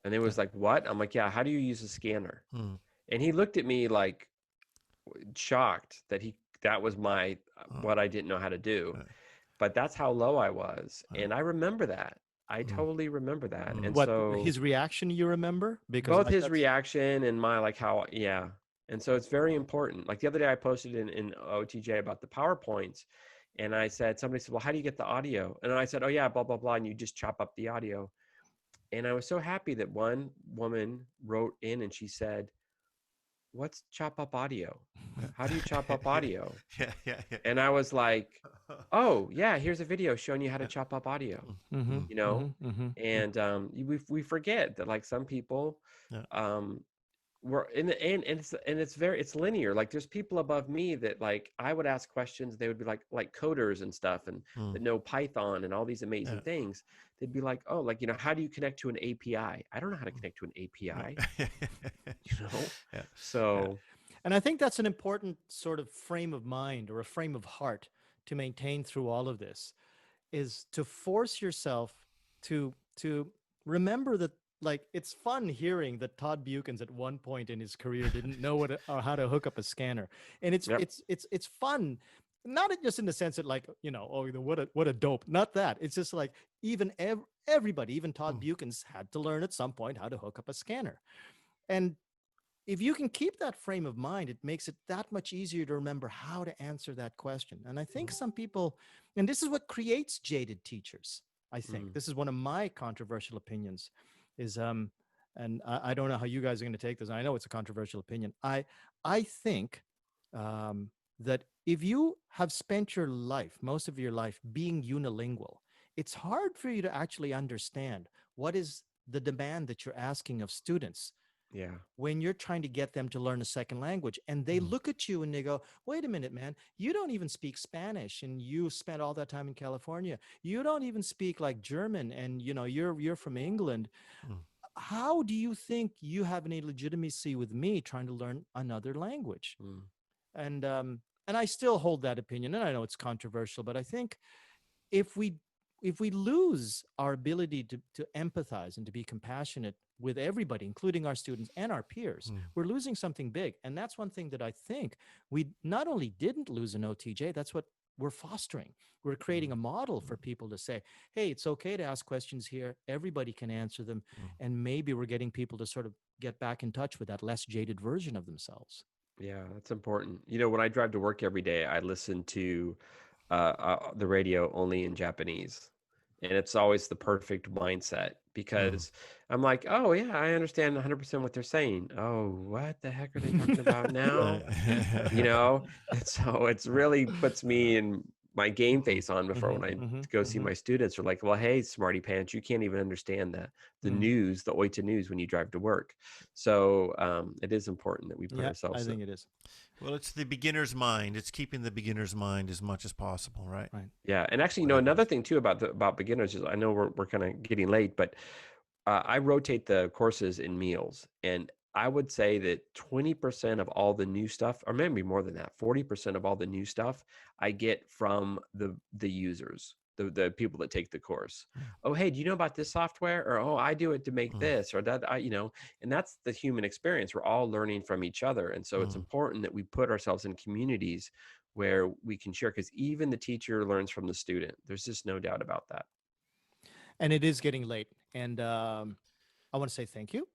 And it was like, what? I'm like, yeah, how do you use a scanner? And he looked at me like shocked that was what I didn't know how to do. But that's how low I was. And I remember that. I totally remember that. And so his reaction, you remember? Because both his reaction and my, like, how, yeah. And so it's very important. Like, the other day I posted in OTJ about the PowerPoints, and I said, somebody said, well, how do you get the audio? And I said, oh yeah, blah, blah, blah. And you just chop up the audio. And I was so happy that one woman wrote in, and she said, what's chop up audio? How do you chop up audio? Yeah. And I was like, oh yeah, here's a video showing you how to chop up audio. And we forget that, like, some people we're in the end, and it's linear. Like, there's people above me that, like, I would ask questions, they would be like coders and stuff, and that know Python and all these amazing things. They'd be like, oh, like, how do you connect to an API? I don't know how to connect to an API. So and I think that's an important sort of frame of mind, or a frame of heart, to maintain through all of this, is to force yourself to remember that, like, it's fun hearing that Todd Beuckens at one point in his career didn't know or how to hook up a scanner. And it's fun, not just in the sense that, like, oh, what a dope, not that. It's just like, even everybody, even Todd Beuckens, had to learn at some point how to hook up a scanner. And if you can keep that frame of mind, it makes it that much easier to remember how to answer that question. And I think some people, and this is what creates jaded teachers. I think Mm. this is one of my controversial opinions, is and I don't know how you guys are going to take this. I know it's a controversial opinion. I think um, that if you have spent your life, most of your life, being unilingual, it's hard for you to actually understand what is the demand that you're asking of students Yeah. when you're trying to get them to learn a second language. And they Mm. look at you and they go, wait a minute, man, you don't even speak Spanish and you spent all that time in California. You don't even speak like German and you're from England. Mm. How do you think you have any legitimacy with me trying to learn another language? Mm. And I still hold that opinion, and I know it's controversial, but I think if we if we lose our ability to empathize and to be compassionate with everybody, including our students and our peers, Mm. we're losing something big. And that's one thing that I think we not only didn't lose in OTJ, that's what we're fostering. We're creating Mm. a model for people to say, hey, it's okay to ask questions here. Everybody can answer them. Mm. And maybe we're getting people to sort of get back in touch with that less jaded version of themselves. Yeah, that's important. When I drive to work every day, I listen to the radio only in Japanese. And it's always the perfect mindset Mm. because I'm like, oh, yeah, I understand 100% what they're saying. Oh, what the heck are they talking about now? you know and so it's really puts me in my game Mm. face on before when I Mhm, go see mhm, my students are like, well, hey, smarty pants, you can't even understand the mhm. news, the oita news when you drive to work. So it is important that we put Yeah, I ourselves in. think it is. Well, it's the beginner's mind. It's keeping the beginner's mind as much as possible, right? Right. Yeah, and actually, Whatever it another is. thing too about beginners is, I know we're kind of getting late, but I rotate the courses in meals, and I would say that 20% of all the new stuff, or maybe more than that, 40% of all the new stuff I get from the users, the people that take the course. Oh, hey, do you know about this software? Or, oh, I do it to make Mm. this, or that, and that's the human experience. We're all learning from each other. And so it's Mm. important that we put ourselves in communities where we can share, because even the teacher learns from the student. There's just no doubt about that. And it is getting late. And I want to say thank you.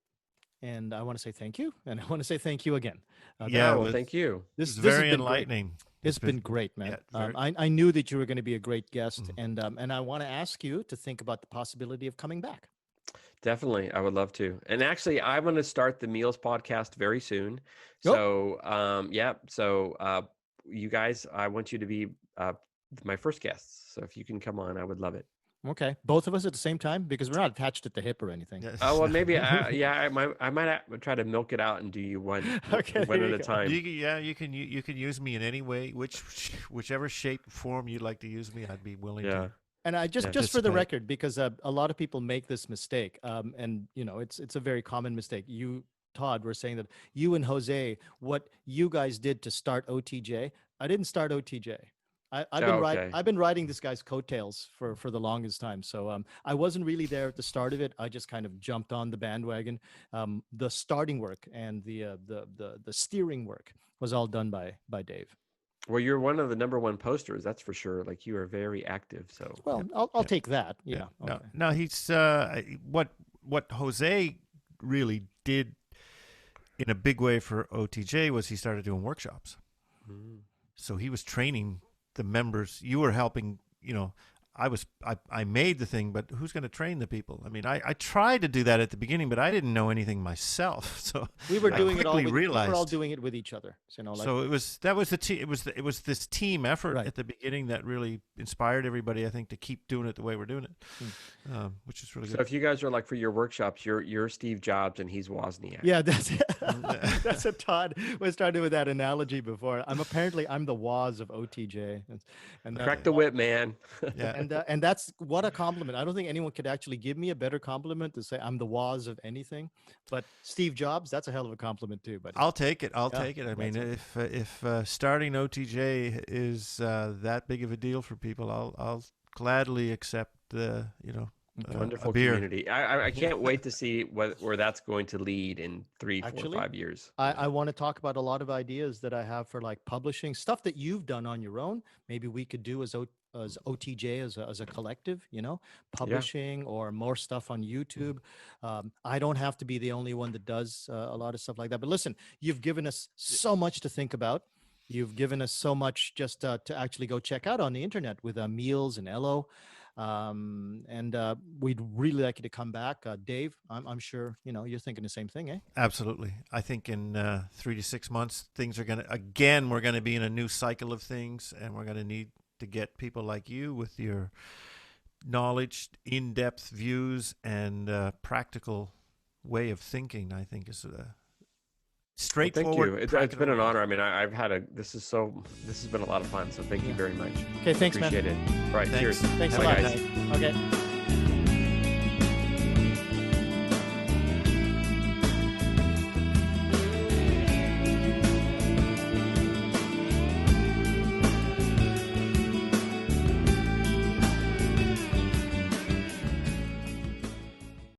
And I want to say thank you. And I want to say thank you again. Yeah, Oh, it well, was, thank you. it was This has very been great. enlightening. It's been great, Yeah, man. very. I knew that you were going to be a great guest, Mm. and I want to ask you to think about the possibility of coming back. Definitely. I would love to. And actually, I'm going to start the Meals podcast very soon. Oh, So, yeah. So, you guys, I want you to be my first guests. So, if you can come on, I would love it. okay. Both of us at the same time because we're not attached at the hip or anything. Oh, Yes. well, maybe, yeah, I might try to milk it out and do you one, Okay, one there at you a go. time. You can use me in any way, whichever shape form you'd like to use me. I'd be willing Yeah. to And I just Yeah. just for the participate. record, because a lot of people make this mistake, and it's a very common mistake. You, Todd, were saying that you and Jose, what you guys did to start OTJ. I didn't start OTJ. Oh, okay. I've been riding this guy's coattails for the longest time. So I wasn't really there at the start of it. I just kind of jumped on the bandwagon. The starting work and the steering work was all done by Dave. Well, you're one of the number one posters, that's for sure. Like, you are very active. So, Yeah, Well, I'll yeah, take that. yeah. Yeah. No, Okay. no, he's what Jose really did in a big way for OTJ was he started doing workshops. mm, So he was training the members. You were helping, I made the thing, but who's going to train the people? I mean, I tried to do that at the beginning, but I didn't know anything myself. So We were I doing it all quickly with we were all realized. doing it with each other. So, So it was it was this team effort Right. at the beginning that really inspired everybody, I think, to keep doing it the way we're doing it, Hmm. which is really so good. if you guys are like, for your workshops, you're Steve Jobs and he's Wozniak. Yeah, that's what Todd was trying to do with that analogy before. I'm the Woz of OTJ, and that's Crack the whip, man. Yeah. and that's what a compliment. I don't think anyone could actually give me a better compliment to say I'm the Woz of anything. But Steve Jobs, that's a hell of a compliment too, buddy. I'll take it. I'll Yeah, take it. I mean, that's okay. if starting OTJ is that big of a deal for people, I'll gladly accept Wonderful a beer. community. I can't wait to see where that's going to lead in 3, 4, Actually, 5 years. I want to talk about a lot of ideas that I have for like publishing stuff that you've done on your own. Maybe we could do as OTJ as a collective, you know, Yeah. publishing or more stuff on YouTube. I don't have to be the only one that does a lot of stuff like that. But listen, you've given us so much to think about. You've given us so much just to actually go check out on the internet with Meals and Ello. And we'd really like you to come back. Dave, I'm sure, you know, you're thinking the same thing, eh? Absolutely. I think in 3 to 6 months, things are going to, again, we're going to be in a new cycle of things, and we're going to need to get people like you with your knowledge, in-depth views, and practical way of thinking, I think is straightforward. Well, thank you. It's been an honor. I mean, I've had this has been a lot of fun. So thank you very much. Okay, thanks, Appreciate man. it. All right, Thanks. cheers. Thanks a Bye, lot. guys. Okay.